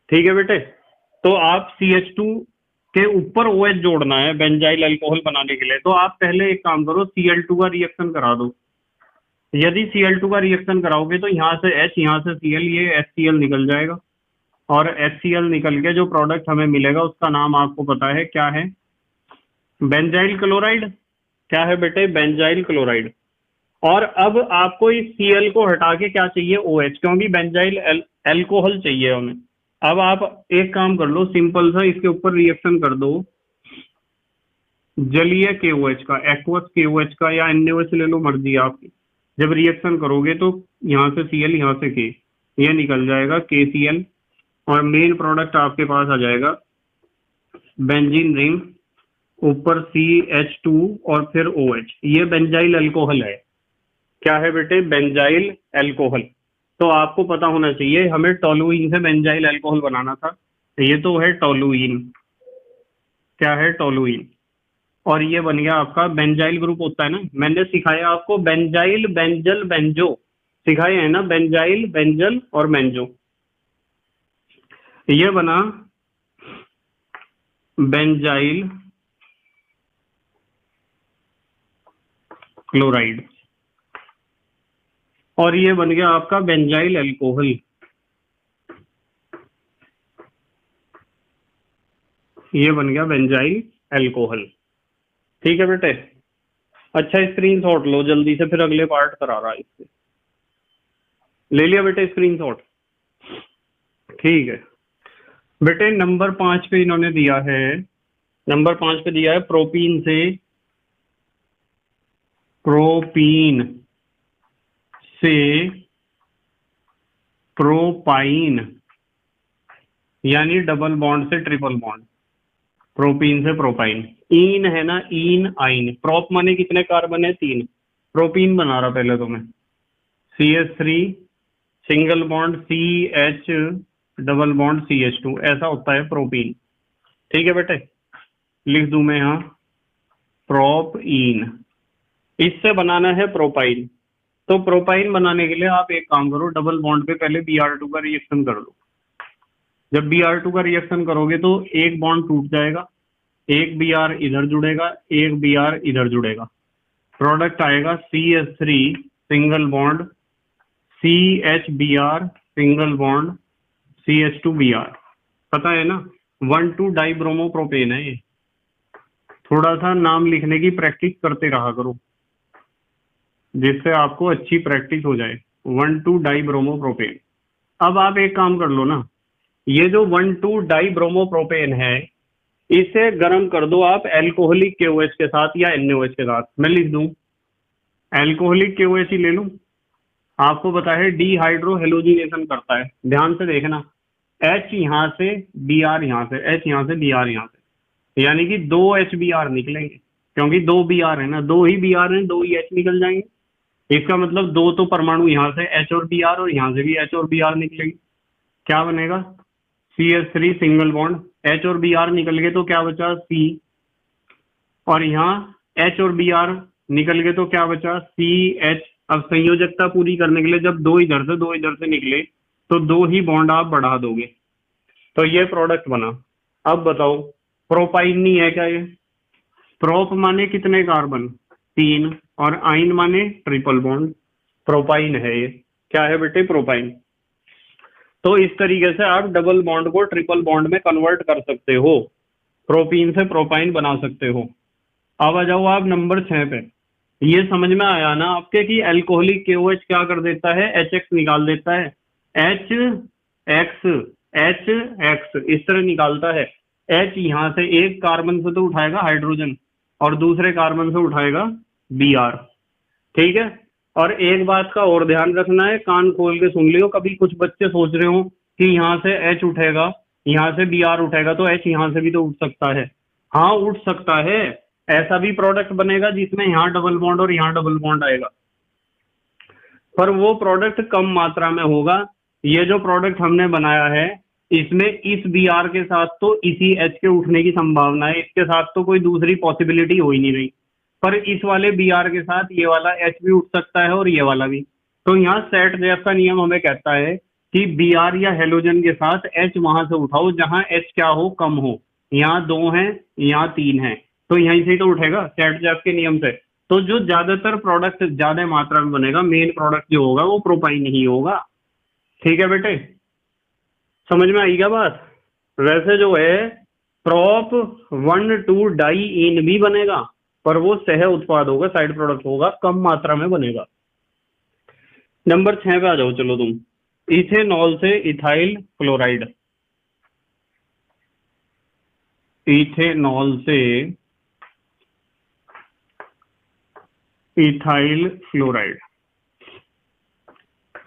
ठीक है बेटे, तो आप CH2 के ऊपर OH जोड़ना है बेंजाइल अल्कोहल बनाने के लिए, तो आप पहले एक काम करो, Cl2 का रिएक्शन करा दो। यदि Cl2 का रिएक्शन कराओगे तो यहाँ से H, यहाँ से Cl, ये HCl निकल जाएगा, और HCl निकल के जो प्रोडक्ट हमें मिलेगा उसका नाम आपको पता है क्या है, बेंजाइल क्लोराइड। क्या है बेटे, बेंजाइल क्लोराइड। और अब आपको इस Cl को हटा के क्या चाहिए, OH, क्योंकि बेंजाइल अल्कोहल चाहिए हमें। अब आप एक काम कर लो, सिंपल सा इसके ऊपर रिएक्शन कर दो जलीय KOH का, एक्वस KOH का, या NaOH ले लो, मर्जी आपकी। जब रिएक्शन करोगे तो यहाँ से Cl, यहाँ से K, ये निकल जाएगा KCl, और मेन प्रोडक्ट आपके पास आ जाएगा बेंजीन रिंग, ऊपर CH2 और फिर OH। ये बेंजाइल अल्कोहल है। क्या है बेटे, बेंजाइल अल्कोहल। तो आपको पता होना चाहिए, हमें टोलुइन से बेंजाइल अल्कोहल बनाना था, ये तो है टोलुइन। क्या है, टोलुइन। और ये बन गया आपका बेंजाइल ग्रुप होता है ना, मैंने सिखाया आपको बेंजाइल, बेंजल, बेंजो सिखाए हैं ना, बेंजाइल, बेंजल और बेंजो। ये बना बेंजाइल क्लोराइड, और ये बन गया आपका बेंजाइल अल्कोहल। ये बन गया बेंजाइल एल्कोहल। ठीक है बेटे, अच्छा स्क्रीनशॉट लो जल्दी से, फिर अगले पार्ट करा रहा है इससे। ले लिया बेटे स्क्रीनशॉट? ठीक है बेटे, नंबर 5 पे इन्होंने दिया है, नंबर 5 पे दिया है प्रोपीन से प्रोपाइन, यानी डबल बॉन्ड से ट्रिपल बॉन्ड, प्रोपीन से प्रोपाइन। ईन है ना, ईन आइन, प्रोप माने कितने कार्बन है? 3। प्रोपीन बना रहा पहले तो मैं, CH3 single bond CH double bond CH2, ऐसा होता है प्रोपीन। ठीक है बेटे, लिख दूं मैं यहाँ प्रोपीन। इससे बनाना है प्रोपाइन। तो प्रोपाइन बनाने के लिए आप एक काम करो, डबल बॉन्ड पे पहले Br2 का रिएक्शन कर लो। जब Br2 का रिएक्शन करोगे तो एक बॉन्ड टूट जाएगा, एक Br इधर जुड़ेगा, एक Br इधर जुड़ेगा, प्रोडक्ट आएगा CH3 single bond CHBr single bond CH2Br। पता है ना, 1,2 डाइब्रोमो प्रोपेन है ये। थोड़ा सा नाम लिखने की प्रैक्टिस करते रहा करो, जिससे आपको अच्छी प्रैक्टिस हो जाए। 1,2 डाइब्रोमो प्रोपेन। अब आप एक काम कर लो ना, ये जो 1,2 डाइब्रोमो प्रोपेन है, इसे गर्म कर दो आप एल्कोहलिक KOH के साथ या NaOH के साथ। मैं लिख दूं एल्कोहलिक KOH ही ले लूं। आपको पता है डिहाइड्रो हेलोजिनेशन करता है, ध्यान से देखना, H यहाँ से, Br यहाँ से, H यहाँ से, Br यहाँ से, यानी कि 2 HBr निकलेंगे, क्योंकि 2 Br है ना, 2 ही Br हैं, 2 ही H निकल जाएंगे। इसका मतलब 2 तो परमाणु यहाँ से H और Br, और यहाँ से भी H और Br निकलेंगे। क्या बनेगा? CH3 सिंगल बॉन्ड, H और Br निकल गए तो क्या बचा? C, और यहाँ H और Br निकल गए तो क्या बचा? CH। अब संयोजकता पूरी करने के लिए जब 2 इधर से निकले तो 2 ही बॉन्ड आप बढ़ा दोगे, तो ये प्रोडक्ट बना। अब बताओ प्रोपाइन नहीं है क्या ये? प्रोप माने कितने कार्बन? 3, और आइन माने ट्रिपल बॉन्ड, प्रोपाइन है ये। क्या है बेटे? प्रोपाइन। तो इस तरीके से आप डबल बॉन्ड को ट्रिपल बॉन्ड में कन्वर्ट कर सकते हो, प्रोपीन से प्रोपाइन बना सकते हो। अब आ जाओ आप नंबर 6 पे। ये समझ में आया ना आपके कि एल्कोहलिक KOH क्या कर देता है? HX निकाल देता है, HX इस तरह निकालता है। H यहाँ से एक कार्बन से तो उठाएगा हाइड्रोजन, और दूसरे कार्बन से उठाएगा Br। ठीक है, और एक बात का और ध्यान रखना है, कान खोल के सुन लियो। कभी कुछ बच्चे सोच रहे हो कि यहाँ से H उठेगा, यहाँ से Br उठेगा, तो H यहाँ से भी तो उठ सकता है। हाँ उठ सकता है, ऐसा भी प्रोडक्ट बनेगा जिसमें यहाँ डबल बॉन्ड और यहाँ डबल बॉन्ड आएगा, पर वो प्रोडक्ट कम मात्रा में होगा। ये जो प्रोडक्ट हमने बनाया है, इसमें इस Br के साथ तो इसी H के उठने की संभावना है, इसके साथ तो कोई दूसरी पॉसिबिलिटी हो ही नहीं रही। पर इस वाले Br के साथ ये वाला H भी उठ सकता है और ये वाला भी। तो यहाँ सेट-जेफ का नियम हमें कहता है कि Br या हेलोजन के साथ H वहां से उठाओ जहां H क्या हो? कम हो। यहाँ 2 हैं, यहाँ 3 हैं, तो यहीं से तो उठेगा सेट-जेफ के नियम से। तो जो ज्यादातर प्रोडक्ट ज्यादा मात्रा में बनेगा, मेन प्रोडक्ट जो होगा वो प्रोपाइन ही होगा। ठीक है बेटे, समझ में आई क्या बात? वैसे जो है प्रोप 1,2 डाई इन भी बनेगा, पर वो सह उत्पाद होगा, साइड प्रोडक्ट होगा, कम मात्रा में बनेगा। नंबर 6 पे आ जाओ चलो तुम, इथेनॉल से इथाइल क्लोराइड। इथेनॉल से इथाइल फ्लोराइड,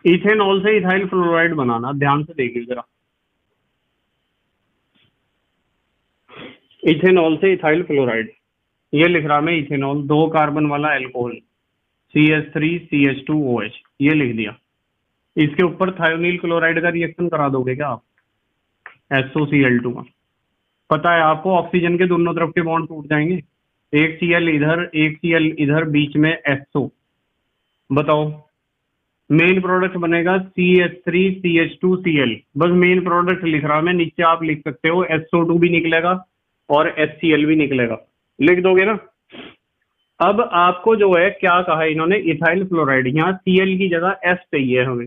इथेनॉल से इथाइल फ्लोराइड बनाना, ध्यान से देखिए जरा। इथेनॉल से इथाइल फ्लोराइड, ये लिख रहा मैं इथेनॉल, 2 कार्बन वाला एल्कोहल CH3 CH2OH, ये लिख दिया। इसके ऊपर थायोनील क्लोराइड का रिएक्शन करा दोगे क्या आप? SOCl2 का। पता है आपको ऑक्सीजन के दोनों तरफ के बॉन्ड टूट जाएंगे, एक Cl इधर, एक Cl इधर, बीच में SO। बताओ मेन प्रोडक्ट बनेगा CH3 CH2Cl। बस मेन प्रोडक्ट लिख रहा मैं, नीचे आप लिख सकते हो SO2 भी निकलेगा और HCl भी निकलेगा, लिख दोगे ना? अब आपको जो है क्या कहा इन्होंने? Ethyl fluoride. यहाँ Cl की जगह F चाहिए हमें।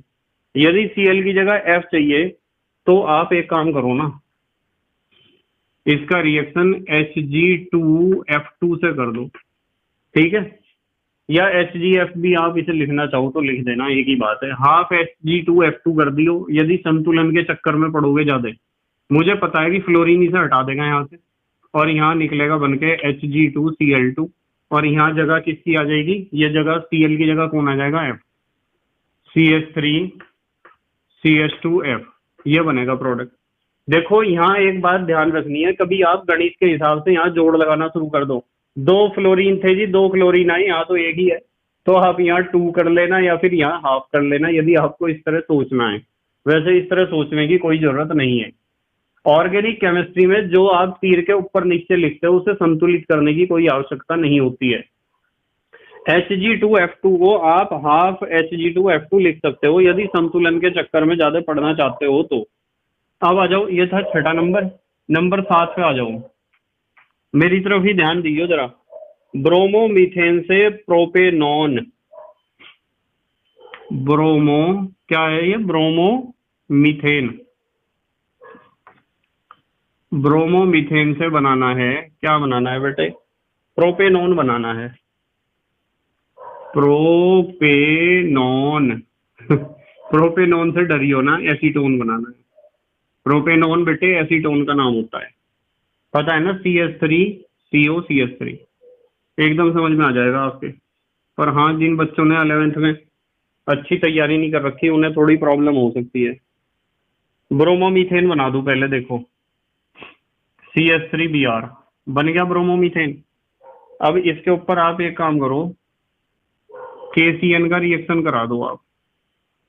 यदि Cl की जगह F चाहिए तो आप एक काम करो ना, इसका रिएक्शन Hg2F2 से कर दो, ठीक है, या HgF भी आप इसे लिखना चाहो तो लिख देना, एक ही बात है। हाफ Hg2F2 कर दियो, यदि संतुलन के चक्कर में पड़ोगे ज्यादा, मुझे पता है कि फ्लोरीन इसे हटा देगा यहाँ से, और यहाँ निकलेगा बन के Hg2Cl2, और यहाँ जगह किसकी आ जाएगी, ये जगह Cl की जगह कौन आ जाएगा, F, CH3CH2F, ये बनेगा प्रोडक्ट। देखो यहाँ एक बात ध्यान रखनी है, कभी आप गणित के हिसाब से यहाँ जोड़ लगाना शुरू कर दो, 2 फ्लोरीन थे जी, 2 फ्लोरीन आई, यहाँ तो एक ही है, तो आप यहाँ 2 कर लेना या फिर यहाँ हाफ कर लेना, यदि आपको इस तरह सोचना है। वैसे इस तरह सोचने की कोई जरूरत नहीं है। ऑर्गेनिक केमिस्ट्री में जो आप तीर के ऊपर नीचे लिखते हो उसे संतुलित करने की कोई आवश्यकता नहीं होती है। Hg2F2 को आप हाफ Hg2F2 लिख सकते हो यदि संतुलन के चक्कर में ज्यादा पढ़ना चाहते हो तो। अब आ जाओ, ये था छठा नंबर। नंबर 7 पे आ जाओ, मेरी तरफ ही ध्यान दीजिए जरा। ब्रोमोमीथेन से प्रोपेनॉन, ब्रोमो क्या है ये, ब्रोमोमीथेन, ब्रोमोमीथेन से बनाना है, क्या बनाना है बेटे, प्रोपेनॉन बनाना है, प्रोपेनॉन प्रोपेनॉन से डरियो ना, एसीटोन बनाना है। प्रोपेनॉन बेटे एसीटोन का नाम होता है, पता है ना, CH3COCH3, एकदम समझ में आ जाएगा आपके। पर हाँ, जिन बच्चों ने 11th में अच्छी तैयारी नहीं कर रखी उन्हें थोड़ी प्रॉब्लम हो सकती है। ब्रोमोमीथेन बना दूं पहले, देखो CH3Br बन गया ब्रोमोमीथेन। अब इसके ऊपर आप एक काम करो, KCN का रिएक्शन करा दो आप।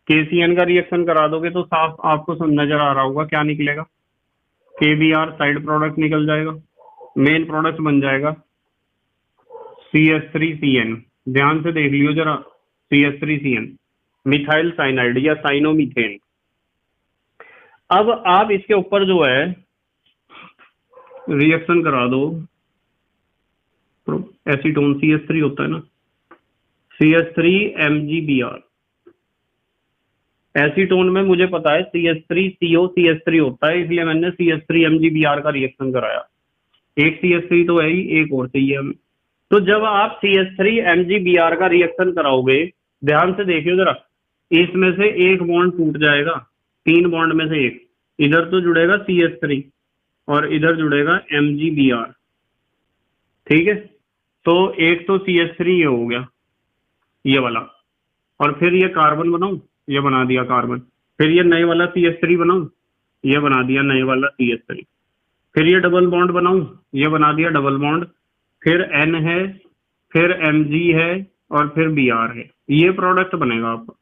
KCN का रिएक्शन करा दोगे तो साफ आपको नजर आ रहा होगा क्या निकलेगा, KBr साइड प्रोडक्ट निकल जाएगा, मेन प्रोडक्ट बन जाएगा CH3CN। ध्यान से देख लियो जरा, CH3CN मिथाइल साइनाइड या साइनोमीथेन। अब आप इसके ऊपर जो है रिएक्शन करा दो, एसीटोन CH3 होता है ना, CH3MgBr। एसीटोन में मुझे पता है CH3COCH3 होता है, इसलिए मैंने CH3MgBr का रिएक्शन कराया। एक CH3 तो है ही, एक और चाहिए हमें। तो जब आप CH3MgBr का रिएक्शन कराओगे, ध्यान से देखियो जरा, इसमें से एक बॉन्ड टूट जाएगा, 3 बॉन्ड में से एक, इधर तो जुड़ेगा CH3 और इधर जुड़ेगा MgBr, ठीक है। तो एक तो CH3 ये हो गया, ये वाला, और फिर ये कार्बन बनाऊं, ये बना दिया कार्बन, फिर ये नए वाला CH3 बनाऊं, ये बना दिया नए वाला CH3, फिर ये डबल बॉन्ड बनाऊं, ये बना दिया डबल बॉन्ड, फिर N है, फिर Mg है, और फिर Br है, ये प्रोडक्ट बनेगा आपका।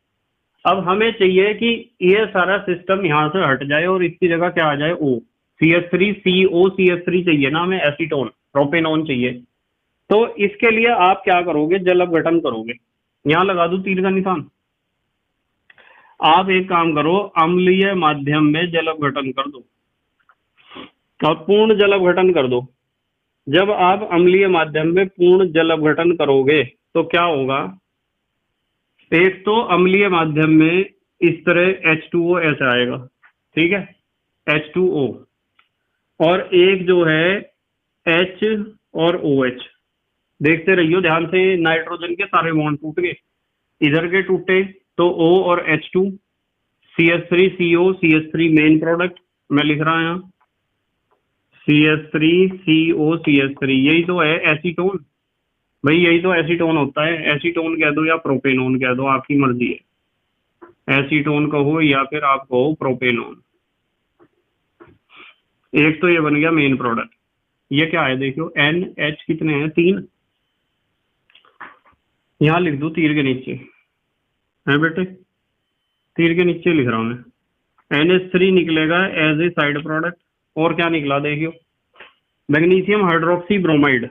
अब हमें चाहिए कि ये सारा सिस्टम यहाँ से हट जाए और इसकी जगह क्या आ जाए, O, CH3COCH3 चाहिए ना हमें, एसीटोन प्रोपेनॉन चाहिए। तो इसके लिए आप क्या करोगे, जल अपघटन करोगे। यहां लगा दूं तीर का निशान। आप एक काम करो, अम्लीय माध्यम में जल अपघटन कर दो और पूर्ण जल अपघटन कर दो। जब आप अम्लीय माध्यम में पूर्ण जल अपघटन करोगे तो क्या होगा, एक तो अम्लीय माध्यम में इस तरह H2O ऐसा आएगा, ठीक है, H2O, और एक जो है H और OH। देखते रहियो ध्यान से, नाइट्रोजन के सारे बॉन्ड टूट गए, इधर के टूटे तो O और H2, CH3CO CH3 main product मैं लिख रहा हूं यहाँ, CH3CO CH3, यही तो है एसीटोन भाई, यही तो एसीटोन होता है। एसीटोन कह दो या प्रोपेनॉन कह दो, आपकी मर्जी है, एसीटोन कहो या फिर आप कहो प्रोपेनॉन। एक तो ये बन गया मेन प्रोडक्ट। ये क्या है देखियो, NH कितने हैं, 3, यहां लिख दो तीर के नीचे है बेटे, तीर के नीचे लिख रहा हूं मैं। NH3 निकलेगा एज ए साइड प्रोडक्ट, और क्या निकला देखियो, मैग्नीशियम हाइड्रोक्सी ब्रोमाइड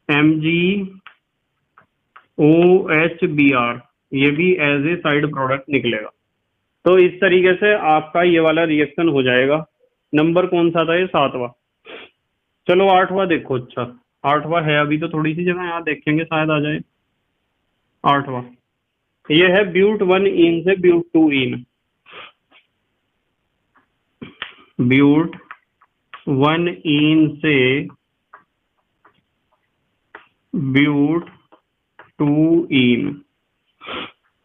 MgOHBr, ये भी एज ए साइड प्रोडक्ट निकलेगा। तो इस तरीके से आपका ये वाला रिएक्शन हो जाएगा। नंबर कौन सा था ये, 7वां। चलो 8वां देखो, अच्छा 8वां है, अभी तो थोड़ी सी जगह यहाँ देखेंगे शायद आ जाए। 8वां ये है ब्यूट 1 इन से ब्यूट 2 इन, ब्यूट 1 इन से ब्यूट 2 इन।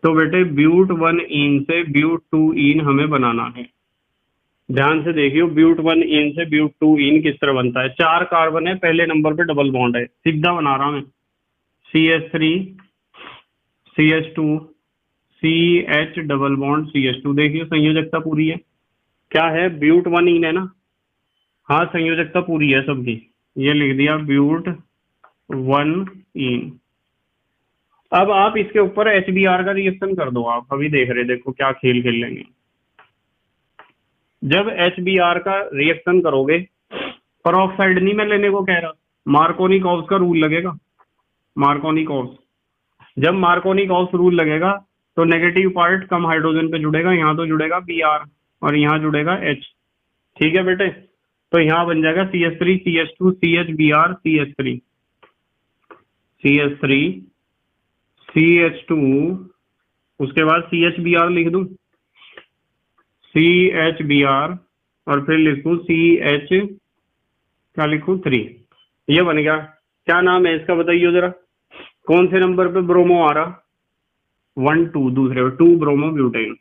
तो बेटे ब्यूट 1 इन से ब्यूट 2 इन हमें बनाना है। ध्यान से देखियो, ब्यूट 1 इन से ब्यूट 2 इन किस तरह बनता है। 4 कार्बन है, पहले नंबर पे डबल बॉन्ड है, सीधा बना रहा मैं। CH3 CH2 CH double bond CH2। देखिए संयोजकता पूरी है। क्या है, ब्यूट 1 इन है ना। हाँ संयोजकता पूरी है सबकी। ये लिख दिया ब्यूट 1 इन। अब आप इसके ऊपर HBr का रिएक्शन कर दो। आप अभी देख रहे, देखो क्या खेल खेल लेंगे। जब HBr का रिएक्शन करोगे, परऑक्साइड नहीं मैं लेने को कह रहा, मार्कोनिकॉव्स का रूल लगेगा। मार्कोनिकॉव्स, जब मार्कोनिकॉव्स रूल लगेगा तो नेगेटिव पार्ट कम हाइड्रोजन पे जुड़ेगा, यहाँ तो जुड़ेगा Br और यहाँ जुड़ेगा H। ठीक है बेटे, तो यहाँ बन जाएगा CH3 CH2 CHBr CH3 CH3 CH2, उसके बाद CHBr लिख दूं, CHBr और फिर लिखूं CH, क्या लिखूं 3। ये बन गया। क्या नाम है इसका बताइए जरा, कौन से नंबर पे ब्रोमो आ रहा, 1 2, दूसरे 2 ब्रोमो ब्यूटेन,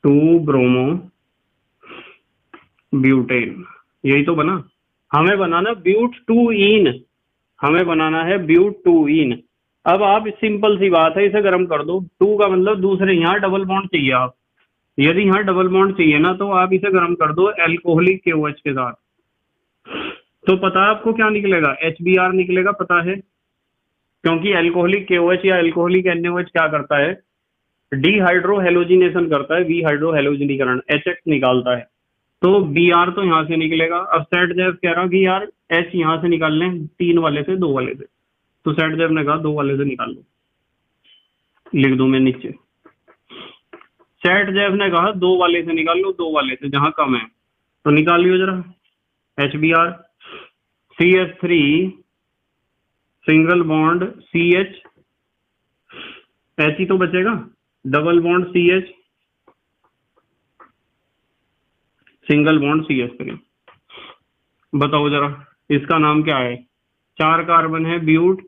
2 ब्रोमो ब्यूटेन। यही तो बना। हमें बनाना ब्यूट 2 इन, हमें बनाना है ब्यूट 2 इन। अब आप सिंपल सी बात है, इसे गर्म कर दो। 2 का मतलब दूसरे, यहाँ डबल बॉन्ड चाहिए आप, यदि यहाँ डबल बॉन्ड चाहिए ना तो आप इसे गर्म कर दो एल्कोहलिक KOH के साथ। तो पता है आपको क्या निकलेगा, HBr निकलेगा, पता है। क्योंकि एल्कोहलिक KOH या एल्कोहलिक NaOH क्या करता है, डिहाइड्रो हेलोजिनेशन करता है, हाइड्रो हेलोजिनीकरण, HX निकालता है। तो Br तो यहाँ से निकलेगा। अब सेट जैव कह रहा कि यार H यहाँ से निकाल लें, 3 वाले से 2 वाले से, तो सेट जैव ने कहा 2 वाले से निकाल लो। लिख दूं मैं नीचे, सेट जैव ने कहा 2 वाले से निकाल लो, 2 वाले से जहां कम है, तो निकाल लियो जरा। HBr CH3 single bond CH, H ही तो बचेगा, double bond CH single bond CH3। बताओ जरा इसका नाम क्या है। 4 कार्बन है ब्यूट,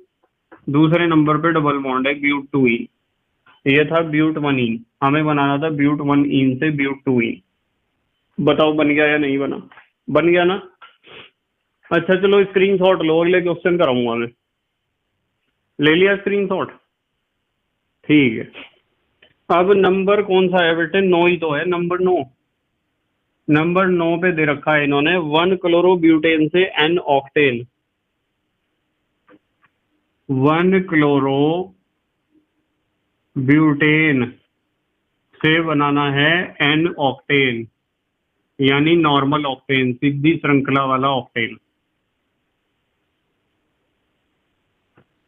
दूसरे नंबर पे डबल बॉन्ड है ब्यूट 2 इन। ये था ब्यूट 1 इन, हमें बनाना था ब्यूट 1 इन से ब्यूट 2 इन। बताओ बन गया या नहीं बना, बन गया ना। अच्छा चलो स्क्रीनशॉट लो, अगले क्वेश्चन कराऊंगा मैं। ले लिया स्क्रीनशॉट, ठीक है। अब नंबर कौन सा है बेटे, 9 ही तो है, नंबर 9। नंबर 9 पे दे रखा है इन्होंने 1 क्लोरोब्यूटेन से N ऑक्टेन। 1 क्लोरोब्यूटेन से बनाना है N ऑक्टेन, यानी नॉर्मल ऑक्टेन, सीधी श्रृंखला वाला ऑक्टेन।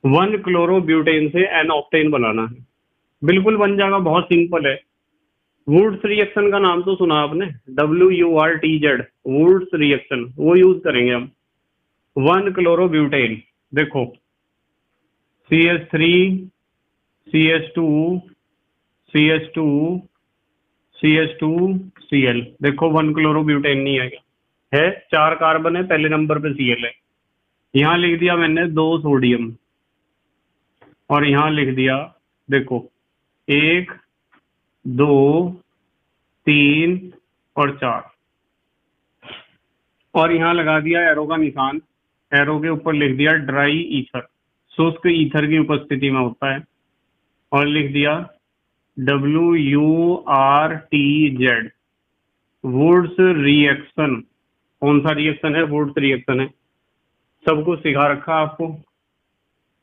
1 क्लोरोब्यूटेन से N ऑक्टेन बनाना है, बिल्कुल बन जाएगा, बहुत सिंपल है। वुड्स रिएक्शन का नाम तो सुना आपने, WURTZ, वुड्स रिएक्शन, वो यूज करेंगे हम। 1 क्लोरोब्यूटेन, देखो CH3 CH2 CH2 CH2 Cl। देखो 1 क्लोरोब्यूटेन नहीं है, क्या है, 4 कार्बन है, पहले नंबर पे Cl है। यहाँ लिख दिया मैंने 2 सोडियम, और यहाँ लिख दिया, देखो 1 2 3 और 4, और यहाँ लगा दिया एरो का निशान, एरो के ऊपर लिख दिया ड्राई ईथर, शुष्क ईथर की उपस्थिति में होता है, और लिख दिया WURTZ, वुड्स रिएक्शन। कौन सा रिएक्शन है, वुड्स रिएक्शन है, सबको सिखा रखा आपको।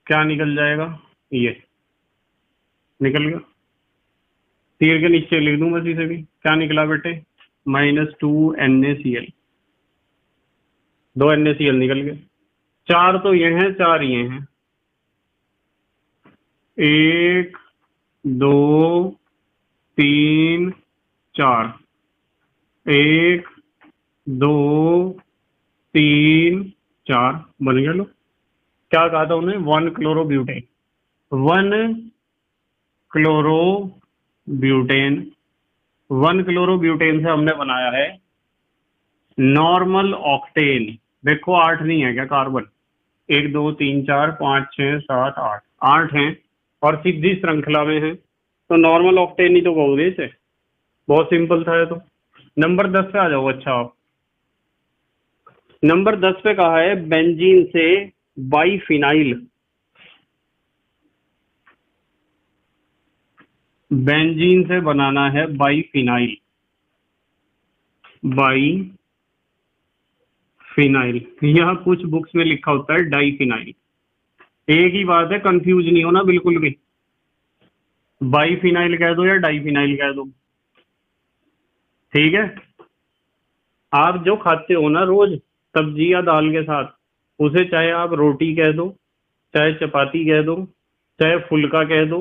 क्या निकल जाएगा, ये निकल गया, तीर के नीचे लिख दूं बस इसे भी। क्या निकला बेटे, -2 NaCl, 2 NaCl निकल गए। 4 तो ये हैं, 4 ये हैं, 1 2 3 4, 1 2 3 4 बन गया। लो क्या कहा था उन्हें, 1 क्लोरोब्यूटेन, 1 क्लोरोब्यूटेन, 1 क्लोरोब्यूटेन से हमने बनाया है नॉर्मल ऑक्टेन, देखो 8 नहीं है क्या कार्बन? 1 2 3 4 5 6 7 8, 8 हैं और सीधी श्रृंखला में है, तो नॉर्मल ऑक्टेन ही तो कहोगे इसे। बहुत सिंपल था ये तो। नंबर 10 पे आ जाओ। अच्छा, आप नंबर 10 पे कहा है बेंजीन से बाईफिनाइल। बेंजीन से बनाना है बाईफिनाइल। बाईफिनाइल, यहाँ कुछ बुक्स में लिखा होता है डाईफिनाइल। एक ही बात है, कंफ्यूज नहीं होना बिल्कुल भी। बाईफिनाइल कह दो या डाईफिनाइल कह दो, ठीक है। आप जो खाते हो ना रोज सब्जी या दाल के साथ, उसे चाहे आप रोटी कह दो, चाहे चपाती कह दो, चाहे फुल्का कह दो,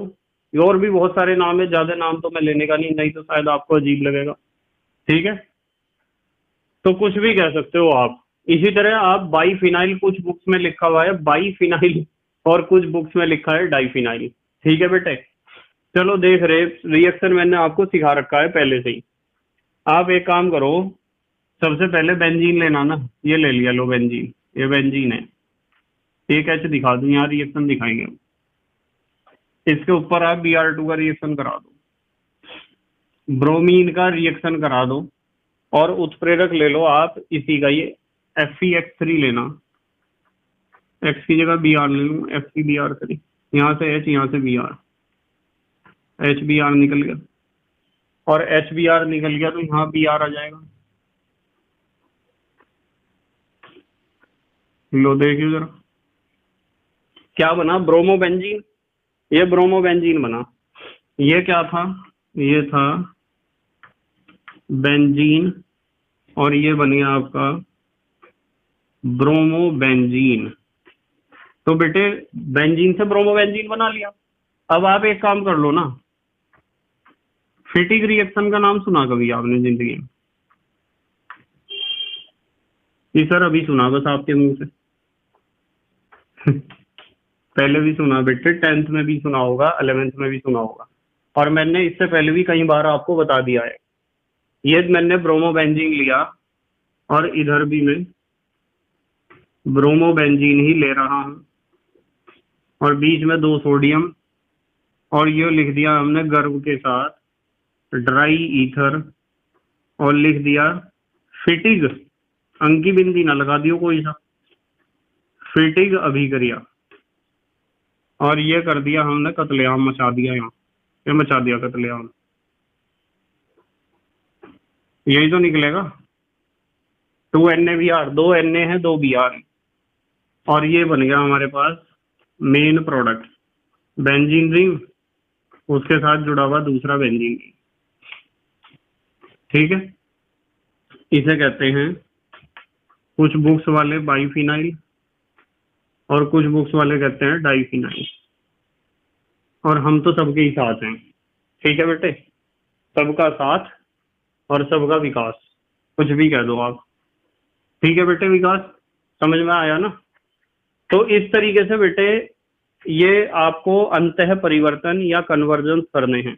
और भी बहुत सारे नाम है, ज्यादा नाम तो मैं लेने का नहीं तो शायद आपको अजीब लगेगा, ठीक है। तो कुछ भी कह सकते हो आप। इसी तरह आप बाईफिनाइल, कुछ बुक्स में लिखा हुआ है बाईफिनाइल और कुछ बुक्स में लिखा है डाईफिनाइल, ठीक है बेटे। चलो देख रहे, रिएक्शन मैंने आपको सिखा रखा है पहले से ही। आप एक काम करो, सबसे पहले बेंजीन लेना ना, ये ले लिया, लो बेंजीन, ये बेंजीन है। एक एच दिखा दूं, यहाँ रिएक्शन दिखाएंगे, इसके ऊपर आप Br2 का रिएक्शन करा दो, ब्रोमीन का रिएक्शन करा दो, और उत्प्रेरक ले लो आप इसी का, ये Fe(X3) लेना, X की जगह Br ले लूँ, FeBr3, यहाँ से H, यहाँ से Br, HBr निकल गया, और HBr निकल गया तो यहाँ Br आ जाएगा। लो देखिए जरा क्या बना, ब्रोमोबेंजीन। ये ब्रोमोबेंजीन बना। ये क्या था? ये था बेंजीन, और ये बन गया आपका ब्रोमोबेंजीन। तो बेटे बेंजीन से ब्रोमोबेंजीन बना लिया। अब आप एक काम कर लो ना, फिटिक रिएक्शन का नाम सुना कभी आपने जिंदगी में? जी सर अभी सुना बस आपके मुंह से। पहले भी सुना बेटे, 10th में भी सुना होगा, 11th में भी सुना होगा, और मैंने इससे पहले भी कई बार आपको बता दिया है। ये मैंने ब्रोमोबेंजीन लिया, और इधर भी मैं ब्रोमोबेंजीन ही ले रहा हूं, और बीच में 2 सोडियम, और ये लिख दिया हमने गर्व के साथ ड्राई ईथर, और लिख दिया फिटिग, अंकी बिंदी ना लगा दियो कोई सा, फिटिग अभिक्रिया, और ये कर दिया हमने कत्लेआम, मचा दिया, यहाँ ये मचा दिया कत्लेआम। यही तो निकलेगा, 2 NaBr, 2 Na है 2 Br, और ये बन गया हमारे पास मेन प्रोडक्ट बेंजीन रिंग, उसके साथ जुड़ा हुआ दूसरा बेंजीन रिंग, ठीक है। इसे कहते हैं कुछ बुक्स वाले बाईफिनाइल, और कुछ बुक्स वाले कहते हैं डाईफिनाइल, और हम तो सबके ही साथ हैं, ठीक है बेटे। सबका साथ और सबका विकास, कुछ भी कह दो आप, ठीक है बेटे। विकास समझ में आया ना? तो इस तरीके से बेटे ये आपको अंतः परिवर्तन या कन्वर्जन करने हैं।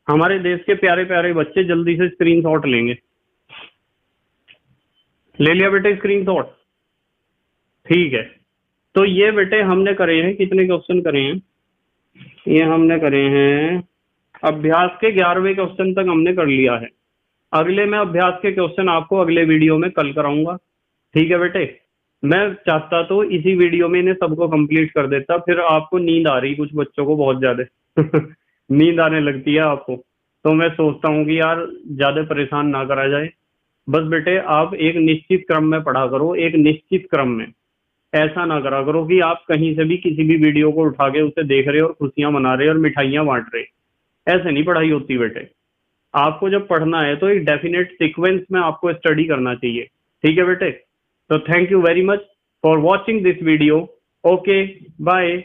हमारे देश के प्यारे प्यारे बच्चे जल्दी से स्क्रीनशॉट लेंगे। ले लिया बेटे स्क्रीनशॉट? ठीक है। तो ये बेटे हमने करे हैं, कितने क्वेश्चन करे हैं? ये हमने करे हैं अभ्यास के 11वें क्वेश्चन तक हमने कर लिया है। अगले मैं अभ्यास के क्वेश्चन आपको अगले वीडियो में कल कराऊंगा, ठीक है बेटे। मैं चाहता तो इसी वीडियो में इन्हें सबको कंप्लीट कर देता, फिर आपको नींद आ रही कुछ बच्चों को बहुत ज्यादा नींद आने लगती है आपको, तो मैं सोचता हूँ कि यार ज्यादा परेशान ना करा जाए। बस बेटे आप एक निश्चित क्रम में पढ़ा करो, एक निश्चित क्रम में, ऐसा ना करा करो कि आप कहीं से भी किसी भी वीडियो को उठा के उसे देख रहे और खुशियां मना रहे और मिठाइयां बांट रहे। ऐसे नहीं पढ़ाई होती बेटे। आपको जब पढ़ना है तो एक डेफिनेट सीक्वेंस में आपको स्टडी करना चाहिए, ठीक है बेटे। तो thank you very much for watching this video. Okay bye.